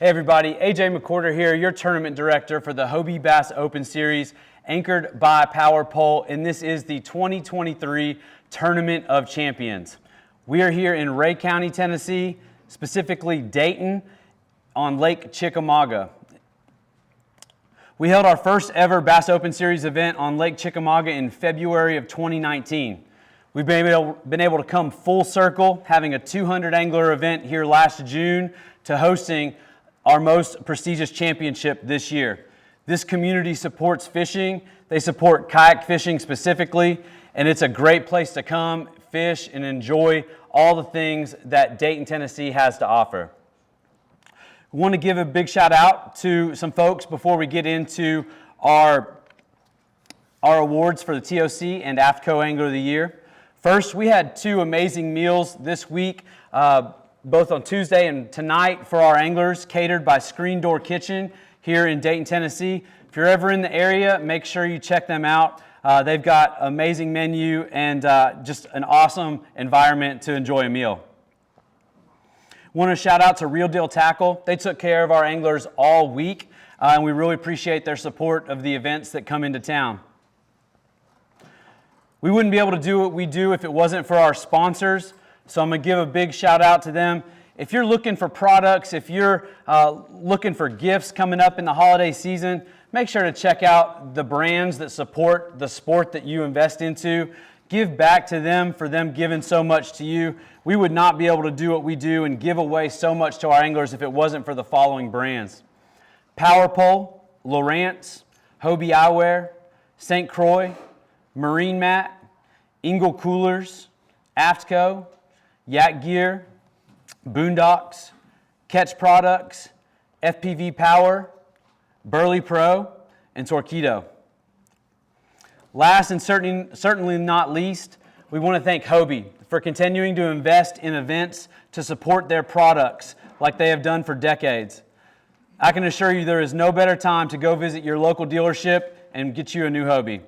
Hey everybody, AJ McCorder here, your tournament director for the Hobie Bass Open Series, anchored by Power Pole, and this is the 2023 Tournament of Champions. We are here in Ray County, Tennessee, specifically Dayton, on Lake Chickamauga. We held our first ever Bass Open Series event on Lake Chickamauga in February of 2019. We've been able to come full circle, having a 200 angler event here last June to hosting our most prestigious championship this year. This community supports fishing. They support kayak fishing specifically, and it's a great place to come, fish, and enjoy all the things that Dayton, Tennessee has to offer. We want to give a big shout out to some folks before we get into our awards for the TOC and AFTCO Angler of the Year. First, we had two amazing meals this week, both on Tuesday and tonight for our anglers, catered by Screen Door Kitchen here in Dayton, Tennessee. If you're ever in the area, make sure you check them out. They've got an amazing menu and just an awesome environment to enjoy a meal. Want to shout out to Real Deal Tackle. They took care of our anglers all week, and we really appreciate their support of the events that come into town. We wouldn't be able to do what we do if it wasn't for our sponsors. So I'm going to give a big shout out to them. If you're looking for products, if you're looking for gifts coming up in the holiday season, make sure to check out the brands that support the sport that you invest into. Give back to them for them giving so much to you. We would not be able to do what we do and give away so much to our anglers if it wasn't for the following brands: Power Pole, Lowrance, Hobie Eyewear, St. Croix, Marine Mat, Engel Coolers, AFTCO, Yak Gear, Boondocks, Catch Products, fpv-power, Burley Pro, and Torqeedo. Last and certainly not least, we want to thank Hobie for continuing to invest in events to support their products like they have done for decades. I can assure you there is no better time to go visit your local dealership and get you a new Hobie.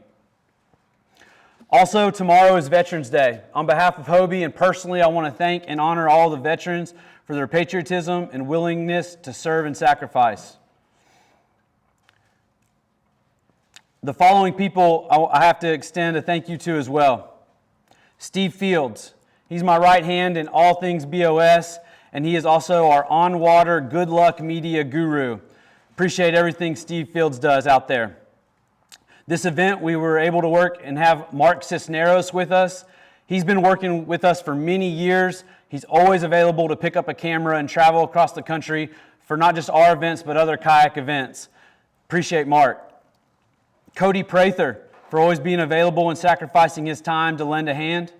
Also, tomorrow is Veterans Day. On behalf of Hobie and personally, I want to thank and honor all the veterans for their patriotism and willingness to serve and sacrifice. The following people I have to extend a thank you to as well. Steve Fields. He's my right hand in all things BOS, and he is also our on-water good luck media guru. Appreciate everything Steve Fields does out there. This event, we were able to work and have Mark Cisneros with us. He's been working with us for many years. He's always available to pick up a camera and travel across the country for not just our events, but other kayak events. Appreciate Mark. Cody Prather for always being available and sacrificing his time to lend a hand.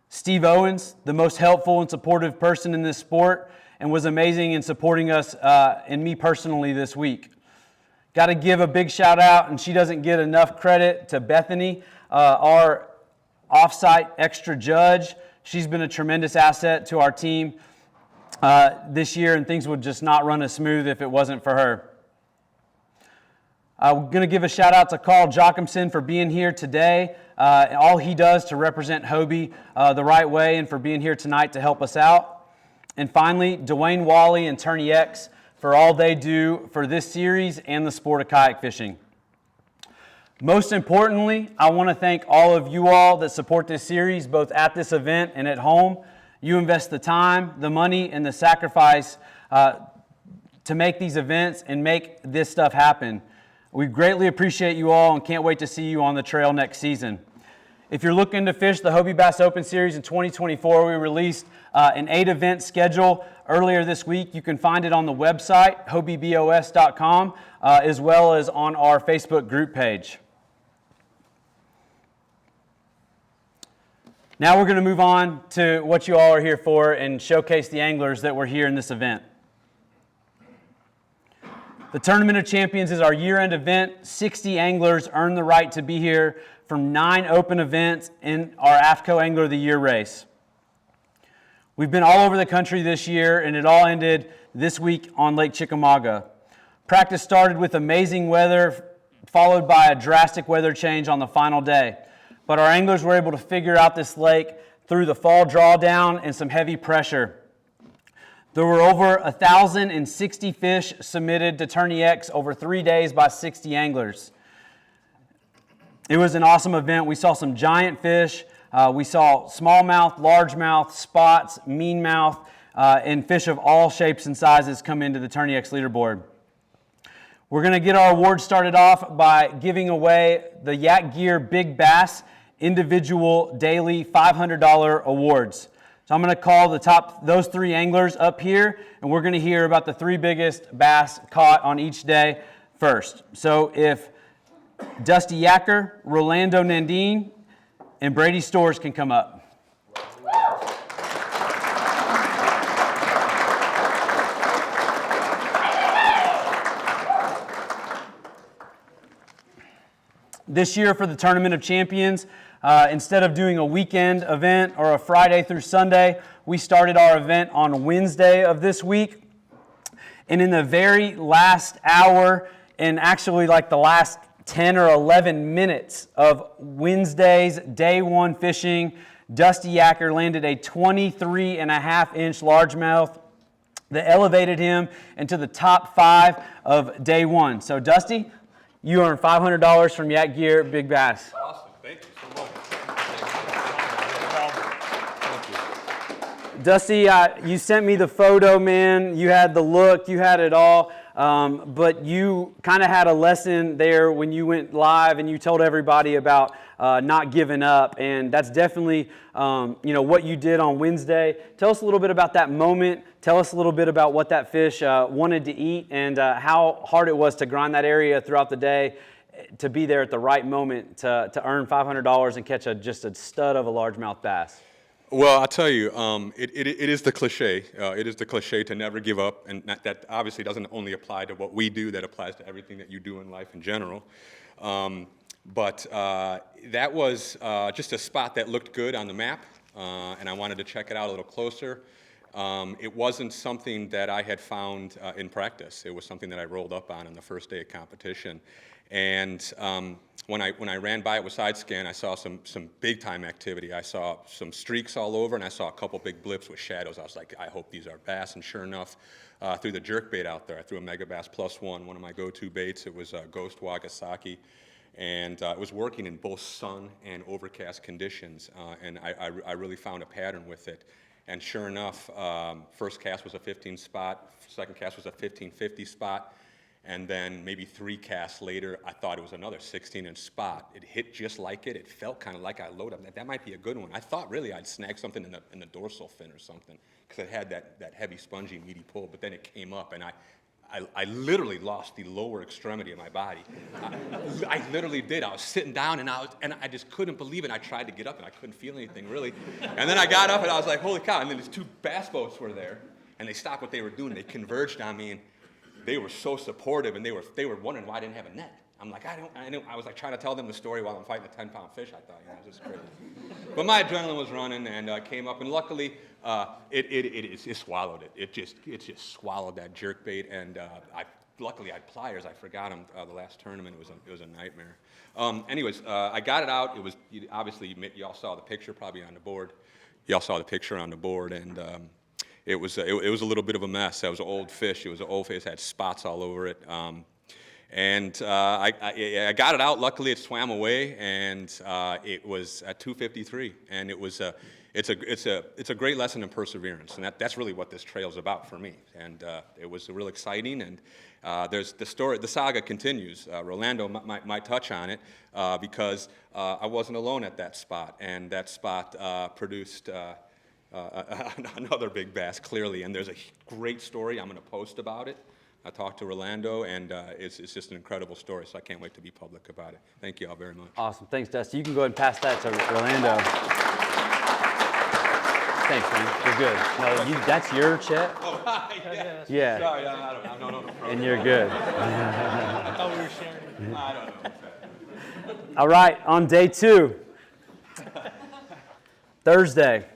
Steve Owens, the most helpful and supportive person in this sport, and was amazing in supporting us and me personally this week. Got to give a big shout out, and she doesn't get enough credit, to Bethany, our off-site extra judge. She's been a tremendous asset to our team this year, and things would just not run as smooth if it wasn't for her. I'm going to give a shout out to Carl Jochimson for being here today, all he does to represent Hobie the right way, and for being here tonight to help us out. And finally, Dwayne Wally and Tourney X for all they do for this series and the sport of kayak fishing. Most importantly, I want to thank all of you all that support this series, both at this event and at home. You invest the time, the money, and the sacrifice to make these events and make this stuff happen. We greatly appreciate you all and can't wait to see you on the trail next season. If you're looking to fish the Hobie Bass Open Series in 2024, we released an 8-event schedule earlier this week. You can find it on the website, hobiebos.com, as well as on our Facebook group page. Now we're going to move on to what you all are here for and showcase the anglers that were here in this event. The Tournament of Champions is our year-end event. 60 anglers earn the right to be here from 9 open events in our AFTCO Angler of the Year race. We've been all over the country this year, and it all ended this week on Lake Chickamauga. Practice started with amazing weather, followed by a drastic weather change on the final day. But our anglers were able to figure out this lake through the fall drawdown and some heavy pressure. There were over 1,060 fish submitted to Tourney X over 3 days by 60 anglers. It was an awesome event. We saw some giant fish. We saw smallmouth, largemouth, spots, meanmouth, and fish of all shapes and sizes come into the Tourney X leaderboard. We're going to get our awards started off by giving away the Yak Gear Big Bass individual daily $500 awards. So I'm going to call those 3 anglers up here, and we're going to hear about the 3 biggest bass caught on each day first. So if Dusty Yacker, Rolando Nandine, and Brady Storrs can come up. This year for the Tournament of Champions, instead of doing a weekend event or a Friday through Sunday, we started our event on Wednesday of this week. And in the very last hour, and actually like the last 10 or 11 minutes of Wednesday's day 1 fishing, Dusty Yacker landed a 23.5-inch largemouth that elevated him into the top 5 of day 1. So Dusty, you earned $500 from Yak Gear Big Bass. Awesome. Thank you so much. Thank you. Dusty, you sent me the photo, man. You had the look. You had it all. But you kind of had a lesson there when you went live and you told everybody about not giving up. And that's definitely what you did on Wednesday. Tell us a little bit about that moment. Tell us a little bit about what that fish wanted to eat and how hard it was to grind that area throughout the day to be there at the right moment to earn $500 and catch just a stud of a largemouth bass. Well, I'll tell you, it is the cliche. It is the cliche to never give up, and that obviously doesn't only apply to what we do. That applies to everything that you do in life in general. But that was just a spot that looked good on the map, and I wanted to check it out a little closer. It wasn't something that I had found in practice. It was something that I rolled up on the first day of competition. And when I ran by it with side scan, I saw some big time activity. I saw some streaks all over, and I saw a couple big blips with shadows. I was like, I hope these are bass. And sure enough, threw the jerk bait out there. I threw a Mega Bass +1, one of my go-to baits. It was Ghost Wagasaki. And it was working in both sun and overcast conditions. And I really found a pattern with it. And sure enough, first cast was a 15 spot, second cast was a 1550 spot, and then maybe 3 casts later, I thought it was another 16-inch spot. It hit just like it. It felt kind of like I loaded up. That might be a good one. I thought really I'd snag something in the dorsal fin or something because it had that heavy, spongy, meaty pull, but then it came up, and I literally lost the lower extremity of my body. I literally did. I was sitting down, and I just couldn't believe it. I tried to get up, and I couldn't feel anything, really. And then I got up, and I was like, holy cow. And then these 2 bass boats were there, and they stopped what they were doing. They converged on me, and they were so supportive, and they were wondering why I didn't have a net. I'm like, I was like trying to tell them the story while I'm fighting a 10-pound fish. I thought, it was just crazy. But my adrenaline was running, and came up, and luckily, it swallowed it. It just swallowed that jerk bait, and luckily I had pliers. I forgot them the last tournament. It was a nightmare. Anyways, I got it out. It was obviously you all saw the picture probably on the board. Y'all saw the picture on the board, and it was a little bit of a mess. That was an old fish. It was an old fish. It had spots all over it. And I got it out. Luckily, it swam away, and it was at 2:53. And it's a great lesson in perseverance, and that's really what this trail is about for me. And it was real exciting. And there's the story. The saga continues. Rolando might touch on it because I wasn't alone at that spot, and that spot produced another big bass clearly. And there's a great story I'm going to post about it. I talked to Rolando, and it's just an incredible story, so I can't wait to be public about it. Thank you all very much. Awesome. Thanks, Dusty. You can go ahead and pass that to Rolando. Thanks, man. You're good. No, that's your check? Oh, yeah. Yeah. Sorry, I don't know. And you're good. I thought we were sharing. I don't know. All right, on day 2, Thursday,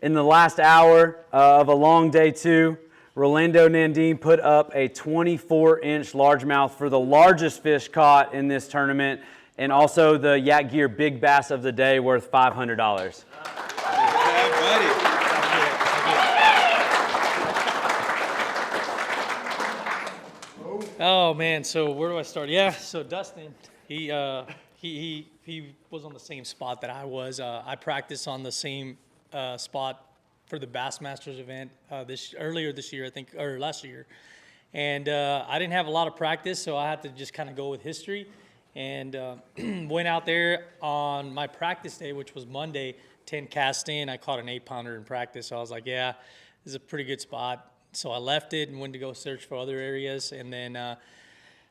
in the last hour of a long day 2, Rolando Nandine put up a 24-inch largemouth for the largest fish caught in this tournament, and also the Yak Gear Big Bass of the day worth $500. Oh man, so where do I start? Yeah, so Dustin, he was on the same spot that I was. I practiced on the same spot for the Bassmasters event earlier this year, I think, or last year. And I didn't have a lot of practice, so I had to just kind of go with history. And went out there on my practice day, which was Monday, 10 cast in. I caught an 8-pounder in practice, so I was like, yeah, this is a pretty good spot. So I left it and went to go search for other areas, and then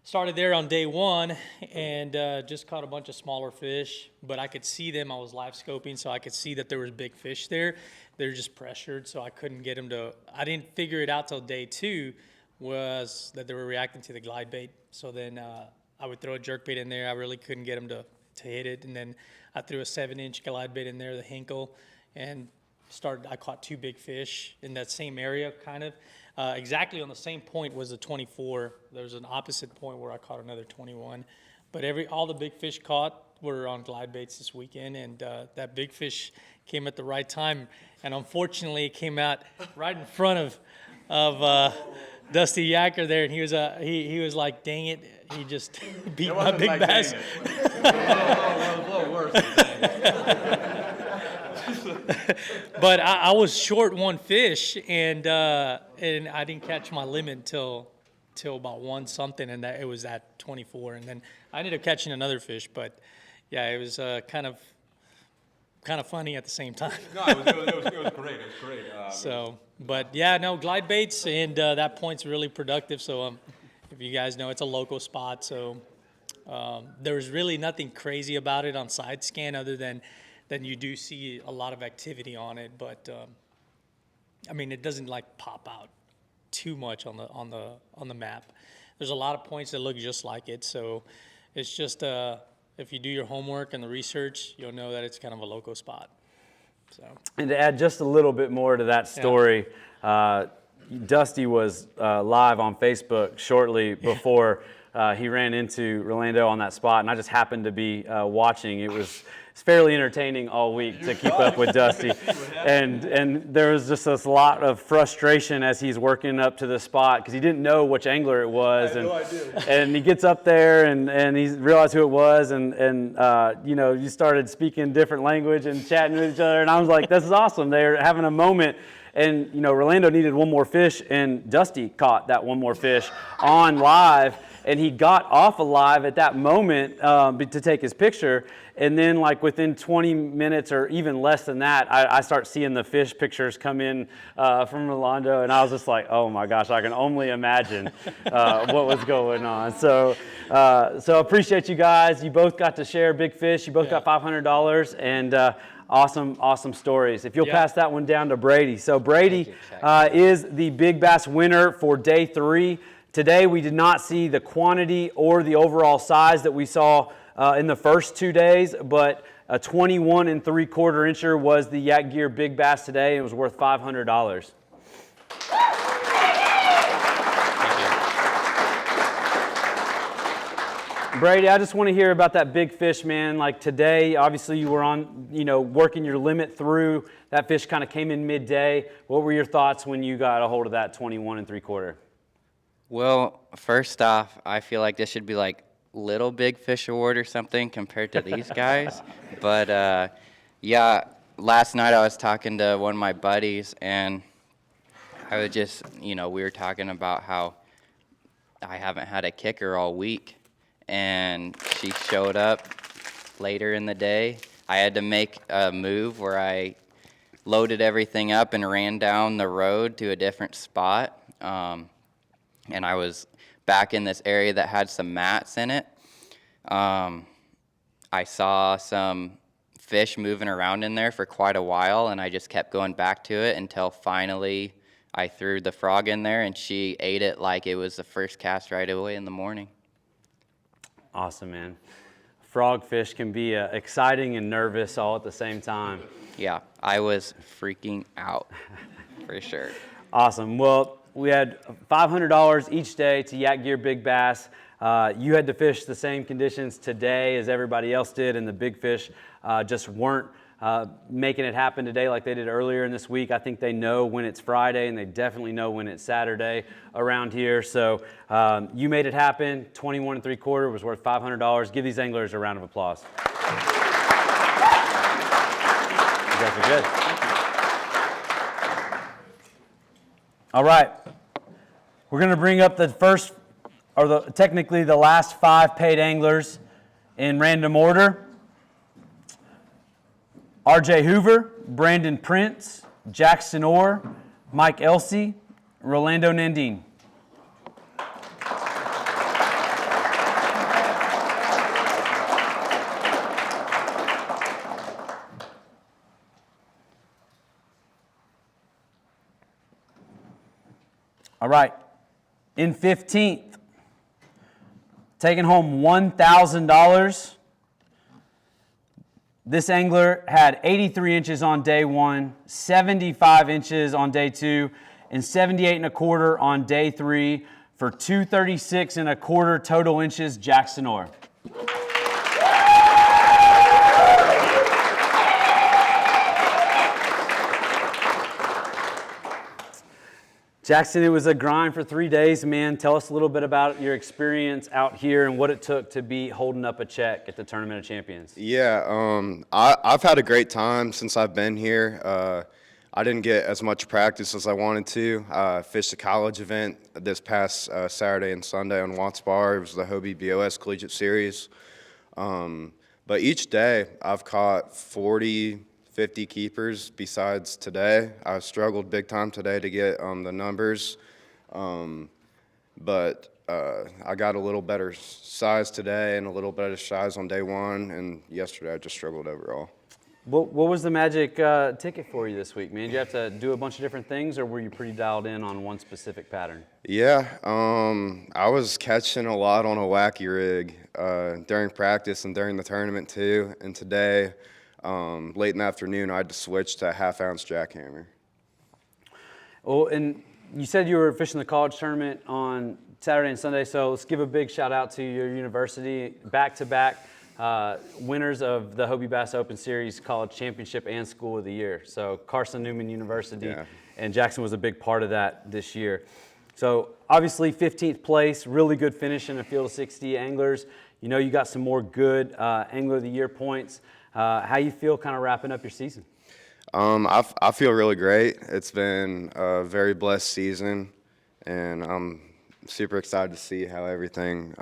started there on day one and just caught a bunch of smaller fish, but I could see them. I was live scoping, so I could see that there was big fish there. They're just pressured, so I couldn't get them to, I didn't figure it out till day two, was that they were reacting to the glide bait. So then I would throw a jerk bait in there. I really couldn't get them to hit it. And then I threw a 7-inch glide bait in there, the Hinkle, and I caught 2 big fish in that same area, kind of. Exactly on the same point was a 24. There was an opposite point where I caught another 21. But all the big fish caught were on glide baits this weekend, and that big fish came at the right time. And unfortunately, it came out right in front of Dusty Yacker there, and he was like, "Dang it!" He just beat my big bass. But I was short one fish, and I didn't catch my limit till about 1 something, and it was at 24. And then I ended up catching another fish, but yeah, it was kind of funny at the same time. No, it was great. It was great. So, but yeah, no, glide baits, and that point's really productive. So if you guys know, it's a local spot, so there was really nothing crazy about it on side scan other than you do see a lot of activity on it. But I mean, it doesn't like pop out too much on the map. There's a lot of points that look just like it, so it's just if you do your homework and the research, you'll know that it's kind of a local spot. So. And to add just a little bit more to that story, Dusty was live on Facebook shortly before he ran into Rolando on that spot, and I just happened to be watching. It's fairly entertaining all week to keep up with Dusty, and there was just this lot of frustration as he's working up to the spot because he didn't know which angler it was, and he gets up there and he realized who it was, and you know, you started speaking different language and chatting with each other, and I was like, this is awesome. They're having a moment. And, you know, Rolando needed one more fish, and Dusty caught that one more fish on live, and he got off of live at that moment to take his picture. And then, like, within 20 minutes or even less than that, I start seeing the fish pictures come in from Rolando, and I was just like, oh, my gosh, I can only imagine what was going on. So appreciate you guys. You both got to share big fish. You both got $500, and awesome stories. If you'll pass that one down to Brady. So Brady is the big bass winner for day 3. Today we did not see the quantity or the overall size that we saw in the first 2 days, but a 21 3/4 incher was the Yak Gear big bass today. It was worth $500. Brady, I just want to hear about that big fish, man. Like today, obviously you were on, you know, working your limit through. That fish kind of came in midday. What were your thoughts when you got a hold of that 21 3/4? Well, first off, I feel like this should be like Little Big Fish Award or something compared to these guys. But yeah, last night I was talking to one of my buddies, and I was just, you know, we were talking about how I haven't had a kicker all week. And she showed up later in the day. I had to make a move where I loaded everything up and ran down the road to a different spot. And I was back in this area that had some mats in it. I saw some fish moving around in there for quite a while, and I just kept going back to it until finally I threw the frog in there, and she ate it like it was the first cast right away in the morning. Awesome, man. Frogfish can be exciting and nervous all at the same time. Yeah, I was freaking out for sure. Awesome. Well, we had $500 each day to Yak Gear Big Bass. You had to fish the same conditions today as everybody else did, and the big fish just weren't making it happen today like they did earlier in this week. I think they know when it's Friday, and they definitely know when it's Saturday around here. So you made it happen. 21 3/4 was worth $500. Give these anglers a round of applause. You guys are good. All right. We're going to bring up the first, or technically the last 5 paid anglers in random order. RJ Hoover, Brandon Prince, Jackson Orr, Mike Elsey, Rolando Nandine. All right. In 15th, taking home $1,000. This angler had 83 inches on day 1, 75 inches on day 2, and 78 1/4 on day 3 for 236 1/4 total inches. Jackson Orr. Jackson, it was a grind for 3 days, man. Tell us a little bit about your experience out here and what it took to be holding up a check at the Tournament of Champions. Yeah, I've had a great time since I've been here. I didn't get as much practice as I wanted to. I fished a college event this past Saturday and Sunday on Watts Bar. It was the Hobie BOS Collegiate Series. But each day I've caught 40, 50 keepers besides today. I struggled big time today to get the numbers, but I got a little better size today and a little better size on day 1, and yesterday I just struggled overall. What was the magic ticket for you this week, man? Did you have to do a bunch of different things, or were you pretty dialed in on one specific pattern? Yeah, I was catching a lot on a wacky rig during practice and during the tournament too, and today late in the afternoon, I had to switch to a 1/2 ounce jackhammer. Well, and you said you were fishing the college tournament on Saturday and Sunday, so let's give a big shout out to your university. Back-to-back winners of the Hobie Bass Open Series College Championship and School of the Year. So Carson Newman University and Jackson was a big part of that this year. So obviously 15th place, really good finish in a field of 60 anglers. You know you got some more good Angler of the Year points. How you feel kind of wrapping up your season? I feel really great. It's been a very blessed season, and I'm super excited to see how everything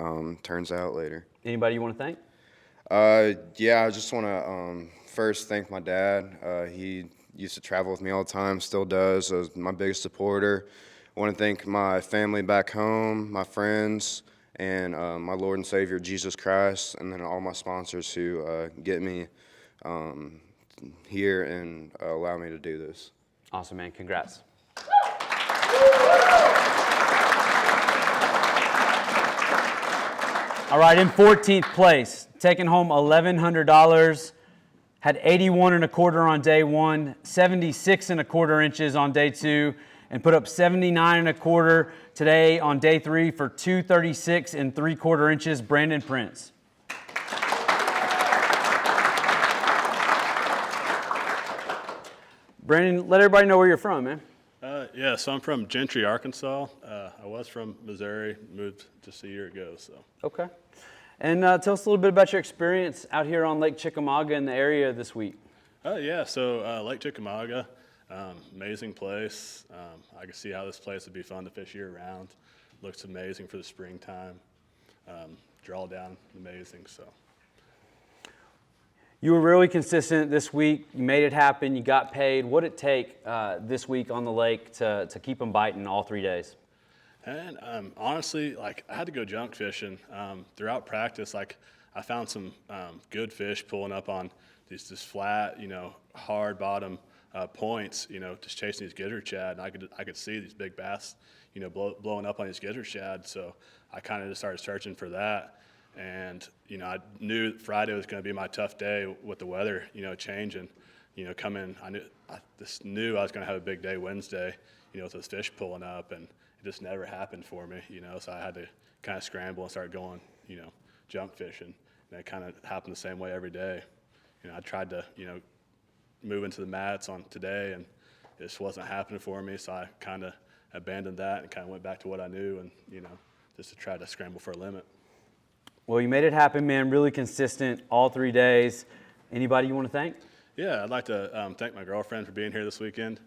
turns out later. Anybody you want to thank? Yeah, I just want to first thank my dad. He used to travel with me all the time, still does. Was my biggest supporter. I want to thank my family back home, my friends, and my Lord and Savior, Jesus Christ, and then all my sponsors who get me here and allow me to do this. Awesome, man. Congrats. All right, in 14th place, taking home $1,100, had 81 1/4 on day 1, 76 1/4 inches on day 2, and put up 79 1/4 today on day 3 for 236 3/4 inches. Brandon Prince. Brandon, let everybody know where you're from, man. Yeah, so I'm from Gentry, Arkansas. I was from Missouri, moved just a year ago. So. Okay. And tell us a little bit about your experience out here on Lake Chickamauga in the area this week. Yeah, so Lake Chickamauga, amazing place. I can see how this place would be fun to fish year-round. Looks amazing for the springtime. Drawdown, amazing, so. You were really consistent this week. You made it happen. You got paid. What did it take this week on the lake to keep them biting all 3 days? And honestly, like I had to go junk fishing throughout practice. Like I found some good fish pulling up on these flat, hard bottom points. Just chasing these gizzard shad, and I could see these big bass, blowing up on these gizzard shad. So I kind of just started searching for that. And, I knew Friday was going to be my tough day with the weather, changing, coming. I knew I was going to have a big day Wednesday, with those fish pulling up, and it just never happened for me, so I had to kind of scramble and start going, junk fishing. And it kind of happened the same way every day. I tried to, moving to the mats on today, and it just wasn't happening for me. So I kind of abandoned that and kind of went back to what I knew, and just to try to scramble for a limit. Well, you made it happen, man. Really consistent all 3 days. Anybody you want to thank? Yeah, I'd like to thank my girlfriend for being here this weekend.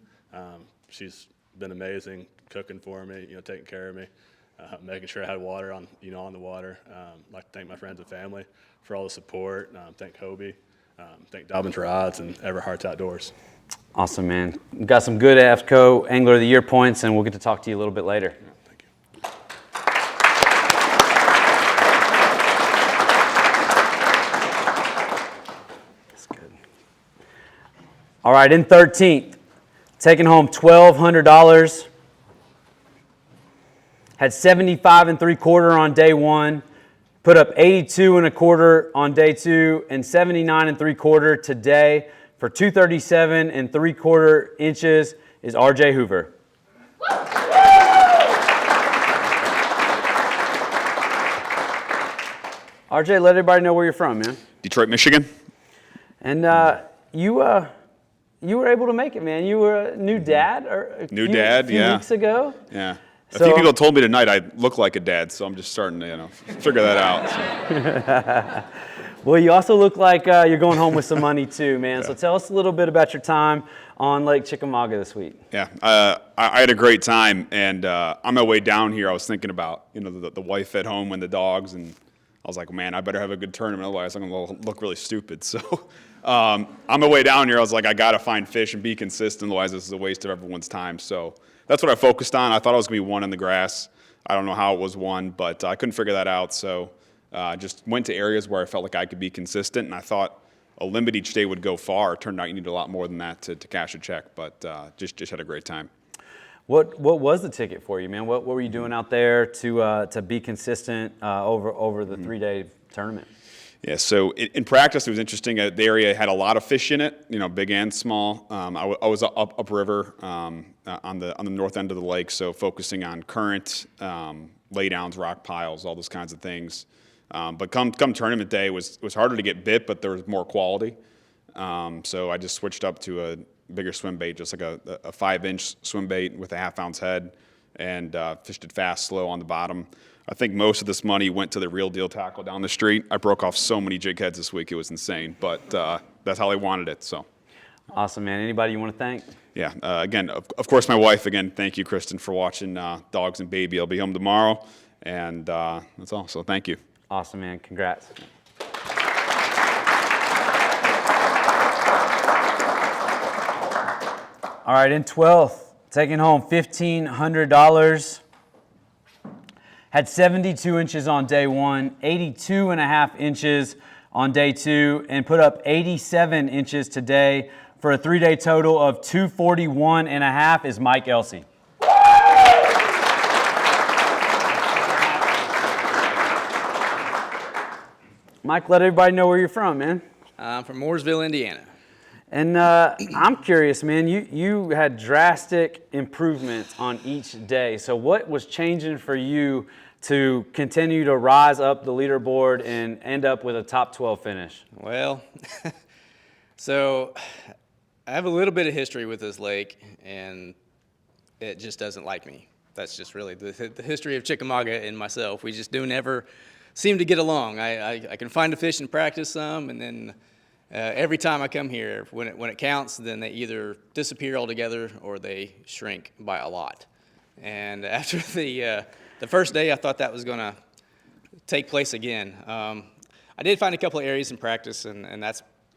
She's been amazing, cooking for me, taking care of me, making sure I had water on the water. I'd like to thank my friends and family for all the support. Thank Hobie, thank Dobbins Rods, and Everhart's Outdoors. Awesome, man. We've got some good AFCO Angler of the Year points, and we'll get to talk to you a little bit later. Thank you. That's good. All right, in 13th, taking home $1,200. Had 75 3/4 on day 1. Put up 82 1/4 on day 2 and 79 3/4 today. For 237 3/4 inches is RJ Hoover. RJ, let everybody know where you're from, man. Detroit, Michigan. And you were able to make it, man. You were a new dad a few Yeah. weeks ago. Yeah. A So- few people told me tonight I look like a dad, so I'm just starting to, figure that out. So. Well, you also look like you're going home with some money too, man. So tell us a little bit about your time on Lake Chickamauga this week. Yeah, I had a great time, and on my way down here, I was thinking about, the wife at home and the dogs, and I was like, man, I better have a good tournament, otherwise I'm going to look really stupid. So on my way down here, I was like, I got to find fish and be consistent, otherwise this is a waste of everyone's time. So that's what I focused on. I thought I was going to be 1 in the grass. I don't know how it was 1, but I couldn't figure that out. So just went to areas where I felt like I could be consistent, and I thought a limit each day would go far. It turned out you need a lot more than that to cash a check, but just had a great time. What was the ticket for you, man? What were you doing out there to be consistent over the 3-day tournament? Yeah, so in practice, it was interesting. The area had a lot of fish in it, big and small. I was upriver on the north end of the lake, so focusing on current, laydowns, rock piles, all those kinds of things. But come tournament day, it was harder to get bit, but there was more quality. So I just switched up to a bigger swim bait, just like a 5-inch swim bait with a 1/2 ounce head, and fished it fast, slow on the bottom. I think most of this money went to the Real Deal tackle down the street. I broke off so many jig heads this week, it was insane, but that's how they wanted it. So Awesome, man. Anybody you want to thank? yeah, again, of course, my wife. Again, thank you, Kristen, for watching Dogs and Baby. I'll be home tomorrow, and that's all. So thank you. Awesome, man. Congrats. All right, in 12th, taking home $1,500. Had 72 inches on day 1, 82 1/2 inches on day 2, and put up 87 inches today for a 3-day total of 241 1/2 is Mike Elsey. Mike, let everybody know where you're from, man. I'm from Mooresville, Indiana. And I'm curious, man, you had drastic improvements on each day. So what was changing for you to continue to rise up the leaderboard and end up with a top 12 finish? Well, so I have a little bit of history with this lake, and it just doesn't like me. That's just really the history of Chickamauga and myself. We just do never seem to get along. I can find a fish and practice some, and then every time I come here, when it counts, then they either disappear altogether or they shrink by a lot. And after the first day, I thought that was going to take place again. I did find a couple of areas in practice, and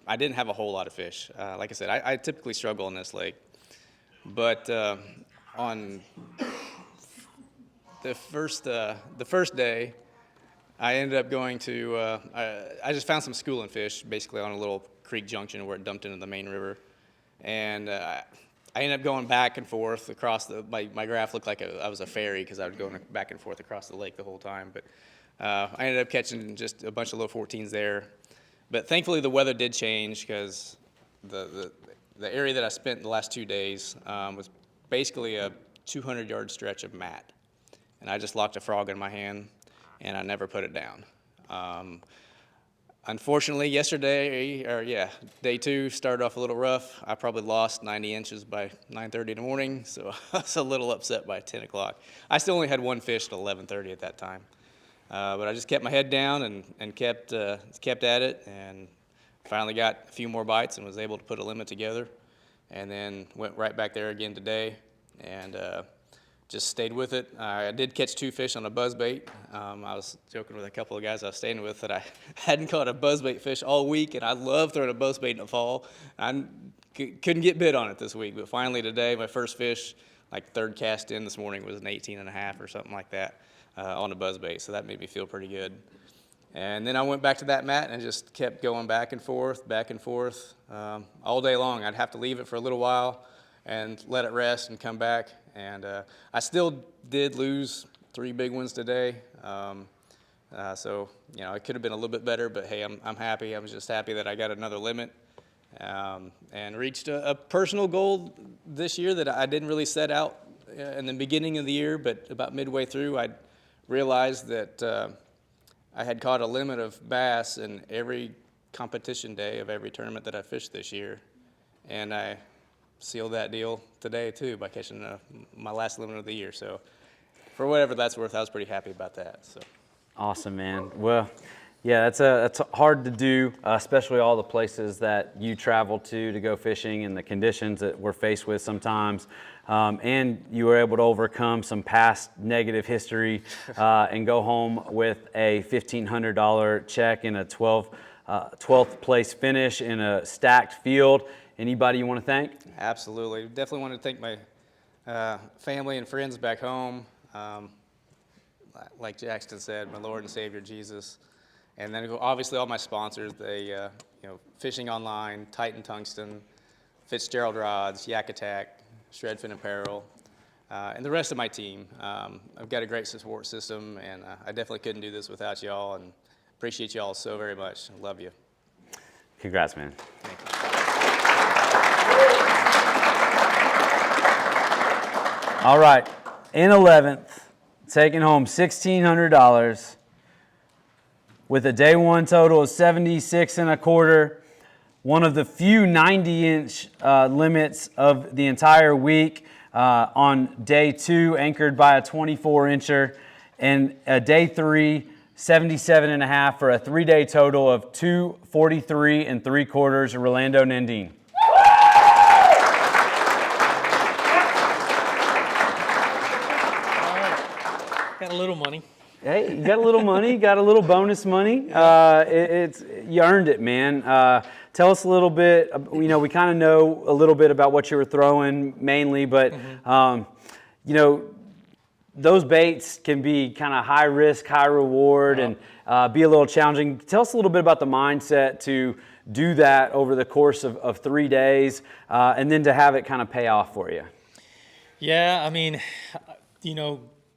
I didn't have a whole lot of fish. Like I said, I typically struggle in this lake. But on the first day, I ended up going to, I just found some schooling fish, basically on a little creek junction where it dumped into the main river. And I ended up going back and forth across my graph looked like I was a ferry because I was going back and forth across the lake the whole time. But I ended up catching just a bunch of little 14s there. But thankfully the weather did change because the area that I spent the last 2 days was basically a 200-yard stretch of mat. And I just locked a frog in my hand, and I never put it down. Unfortunately, day 2 started off a little rough. I probably lost 90 inches by 9:30 in the morning, so I was a little upset by 10 o'clock. I still only had one fish at 11:30 at that time. But I just kept my head down and kept at it, and finally got a few more bites and was able to put a limit together. And then went right back there again today, and just stayed with it. I did catch 2 fish on a buzzbait. I was joking with a couple of guys I was staying with that I hadn't caught a buzzbait fish all week, and I love throwing a buzzbait in the fall. I couldn't get bit on it this week, but finally today, my first fish, like third cast in this morning, was an 18.5 or something like that on a buzzbait, so that made me feel pretty good. And then I went back to that mat and just kept going back and forth, all day long. I'd have to leave it for a little while and let it rest and come back. And I still did lose 3 big ones today. So, it could have been a little bit better, but hey, I'm happy. I was just happy that I got another limit and reached a personal goal this year that I didn't really set out in the beginning of the year, but about midway through, I realized that I had caught a limit of bass in every competition day of every tournament that I fished this year. And I sealed that deal today, too, by catching my last limit of the year. So for whatever that's worth, I was pretty happy about that. So. Awesome, man. Well, yeah, that's hard to do, especially all the places that you travel to go fishing and the conditions that we're faced with sometimes. And you were able to overcome some past negative history and go home with a $1,500 check and a 12th place finish in a stacked field. Anybody you want to thank? Absolutely. Definitely want to thank my family and friends back home. Like Jackson said, my Lord and Savior Jesus. And then obviously all my sponsors, Fishing Online, Titan Tungsten, Fitzgerald Rods, Yak Attack, Shredfin Apparel, and the rest of my team. I've got a great support system, and I definitely couldn't do this without y'all, and appreciate y'all so very much. I love you. Congrats, man. Thank you. All right, in 11th, taking home $1,600 with a day 1 total of 76 1/4. One of the few 90-inch limits of the entire week on day 2, anchored by a 24-incher, and day 3, 77 1/2 for a 3-day total of 243 3/4. Rolando Nandine. Got a little money. Hey, you got a little money, got a little bonus money. You earned it, man. Tell us a little bit. We kind of know a little bit about what you were throwing mainly, but those baits can be kind of high risk, high reward, and be a little challenging. Tell us a little bit about the mindset to do that over the course of 3 days, and then to have it kind of pay off for you. Yeah, I mean,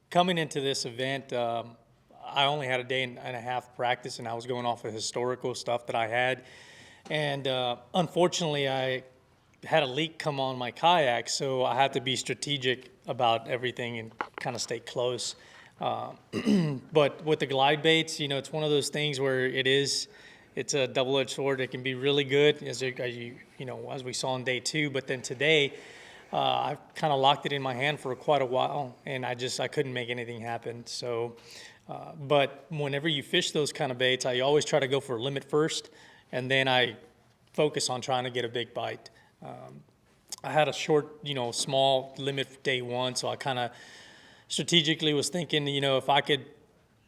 coming into this event, I only had a day and a half practice, and I was going off of historical stuff that I had. And unfortunately, I had a leak come on my kayak, so I had to be strategic about everything and kind of stay close. But with the glide baits, it's one of those things where it's a double-edged sword. It can be really good, as we saw on day 2. But then today, I kind of locked it in my hand for quite a while, and I couldn't make anything happen. So, but whenever you fish those kind of baits, I always try to go for a limit first, and then I focus on trying to get a big bite. I had a short, small limit day 1, so I kind of strategically was thinking, if I could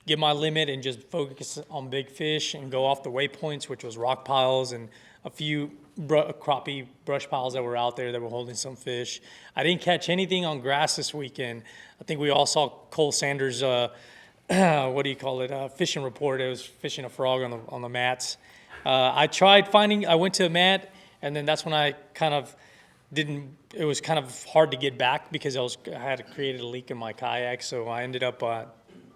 get my limit and just focus on big fish and go off the waypoints, which was rock piles and a few crappie brush piles that were out there that were holding some fish. I didn't catch anything on grass this weekend. I think we all saw Cole Sanders' fishing report. It was fishing a frog on the mats. I went to a mat, and then that's when I kind of it was kind of hard to get back because I had created a leak in my kayak, so I ended up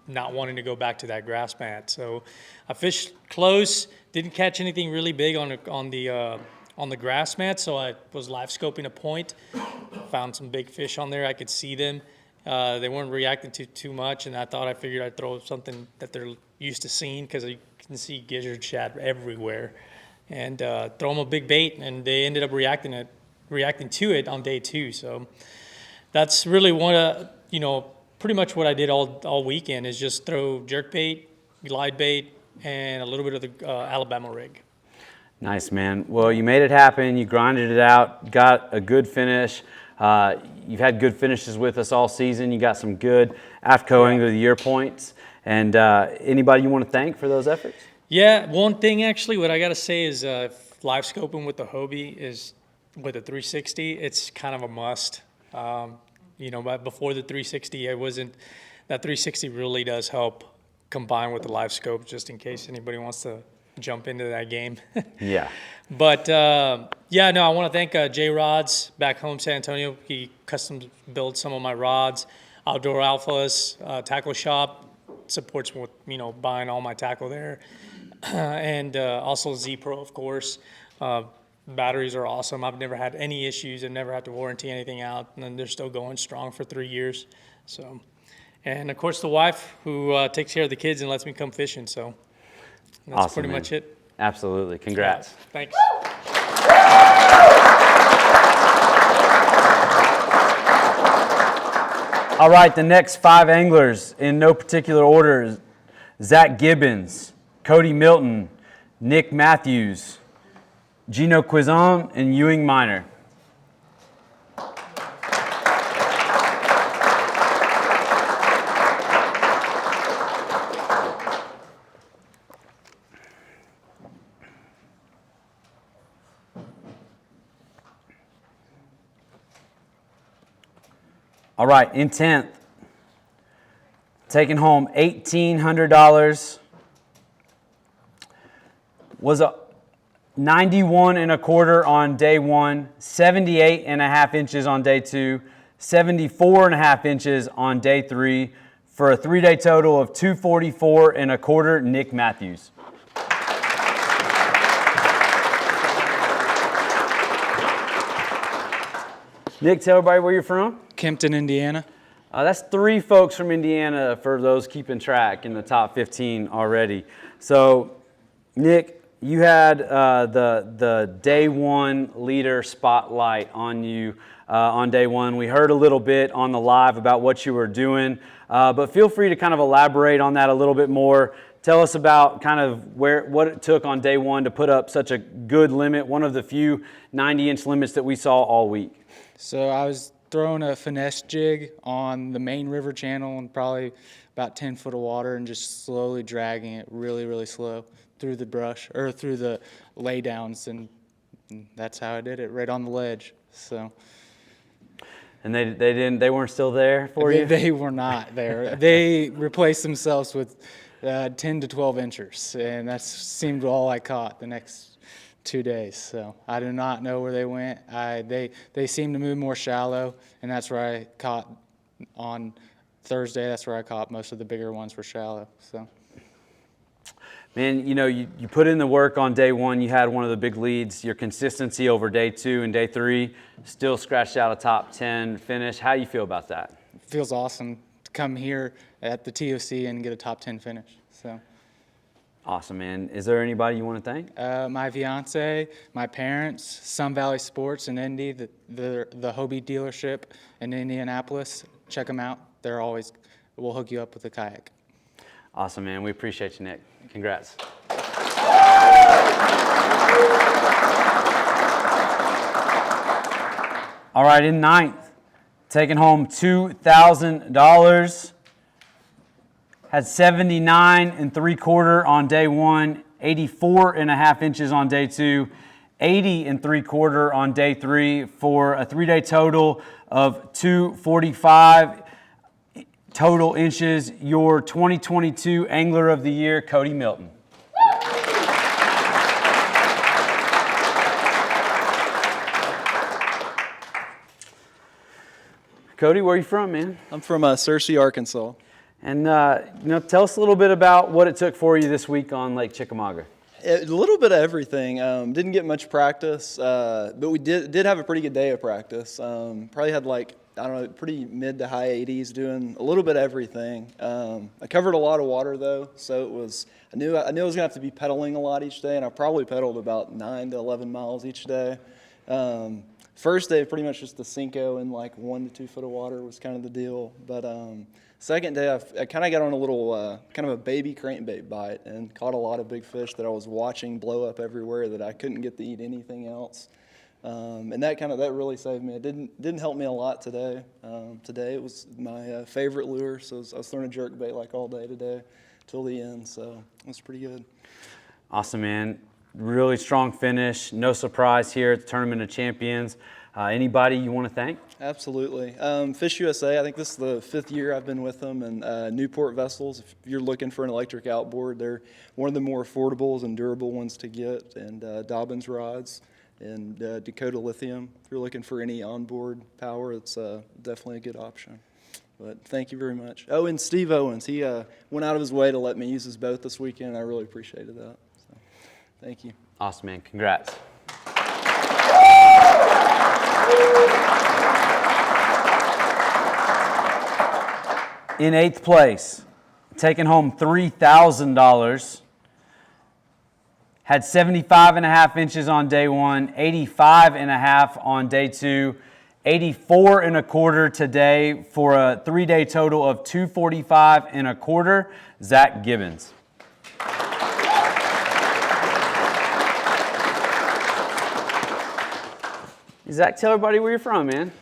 not wanting to go back to that grass mat. So I fished close, didn't catch anything really big on the grass mat, so I was live scoping a point, found some big fish on there. I could see them. They weren't reacting to too much, and I figured I'd throw something that they're used to seeing, because can see gizzard shad everywhere, and throw them a big bait, and they ended up reacting to it on day 2. So that's really pretty much what I did all weekend is just throw jerk bait, glide bait, and a little bit of the Alabama rig. Nice, man. Well, you made it happen. You grinded it out, got a good finish. You've had good finishes with us all season. You got some good AFCO Angler of the Year points. And anybody you want to thank for those efforts? Yeah, one thing actually, what I got to say is live scoping with the Hobie is with the 360. It's kind of a must. But before the 360, that 360 really does help combine with the live scope, just in case anybody wants to jump into that game. Yeah. But I want to thank J Rods back home, San Antonio. He custom built some of my rods. Outdoor Alphas Tackle Shop supports with buying all my tackle there, and also Z Pro, of course. Batteries are awesome. I've never had any issues. I've never had to warranty anything out, and they're still going strong for 3 years. So, and of course the wife who takes care of the kids and lets me come fishing. So that's Awesome, pretty man. much it. Absolutely. Congrats. Thanks. All right, the next 5 anglers in no particular order: Zach Gibbons, Cody Milton, Nick Matthews, Gino Quizon, and Ewing Minor. All right, in 10th, taking home $1,800, was a 91 1/4 on day 1, 78 1/2 inches on day 2, 74 1/2 inches on day 3, for a 3-day total of 244 1/4, Nick Matthews. Nick, tell everybody where you're from. Kempton, Indiana. That's 3 folks from Indiana for those keeping track in the top 15 already. So, Nick, you had the day 1 leader spotlight on you on day 1. We heard a little bit on the live about what you were doing, but feel free to kind of elaborate on that a little bit more. Tell us about kind of what it took on day 1 to put up such a good limit, one of the few 90-inch limits that we saw all week. So I was throwing a finesse jig on the main river channel in probably about 10 foot of water and just slowly dragging it really, really slow through the brush or through the laydowns, and that's how I did it, right on the ledge. So. And they weren't still there for you? They were not there. They replaced themselves with 10 to 12 inchers, and that seemed all I caught the next 2 days. So I do not know where they went. They seemed to move more shallow, and that's where I caught on Thursday. That's where I caught most of the bigger ones were shallow. So. Man, you put in the work on day 1. You had one of the big leads. Your consistency over day 2 and day 3 still scratched out a top 10 finish. How do you feel about that? It feels awesome to come here at the TOC and get a top 10 finish. So. Awesome, man. Is there anybody you want to thank? My fiance, my parents, Sun Valley Sports in Indy, the Hobie dealership in Indianapolis. Check them out. We'll hook you up with a kayak. Awesome, man. We appreciate you, Nick. Congrats. All right, in 9th, taking home $2,000. Had 79 3/4 on day 1, 84 1/2 inches on day 2, 80 3/4 on day 3, for a 3-day total of 245 total inches. Your 2022 Angler of the Year, Cody Milton. Cody, where are you from, man? I'm from Searcy, Arkansas. And tell us a little bit about what it took for you this week on Lake Chickamauga. A little bit of everything. Didn't get much practice, but we did have a pretty good day of practice. Probably had like don't know, pretty mid to high 80s, doing a little bit of everything. I covered a lot of water though, so I knew I was gonna have to be pedaling a lot each day, and I probably pedaled about 9 to 11 miles each day. First day, pretty much just the Cinco in like 1 to 2 foot of water was kind of the deal. But second day, I kind of got on a little kind of a baby crankbait bite and caught a lot of big fish that I was watching blow up everywhere that I couldn't get to eat anything else. And that really saved me. It didn't help me a lot today. Today it was my favorite lure, so I was throwing a jerk bait like all day today till the end. So it was pretty good. Awesome, man. Really strong finish. No surprise here at the Tournament of Champions. Anybody you want to thank? Absolutely. Fish USA, I think this is the 5th year I've been with them, and Newport Vessels. If you're looking for an electric outboard, they're one of the more affordable and durable ones to get, and Dobbins Rods and Dakota Lithium. If you're looking for any onboard power, it's definitely a good option. But thank you very much. Oh, and Steve Owens, he went out of his way to let me use his boat this weekend. I really appreciated that. So, thank you. Awesome, man. Congrats. In 8th place, taking home $3,000, had 75.5 inches on day 1, 85.5 on day 2, 84.25 today for a 3-day total of 245.25. Zach Gibbons. Zach, tell everybody where you're from, man.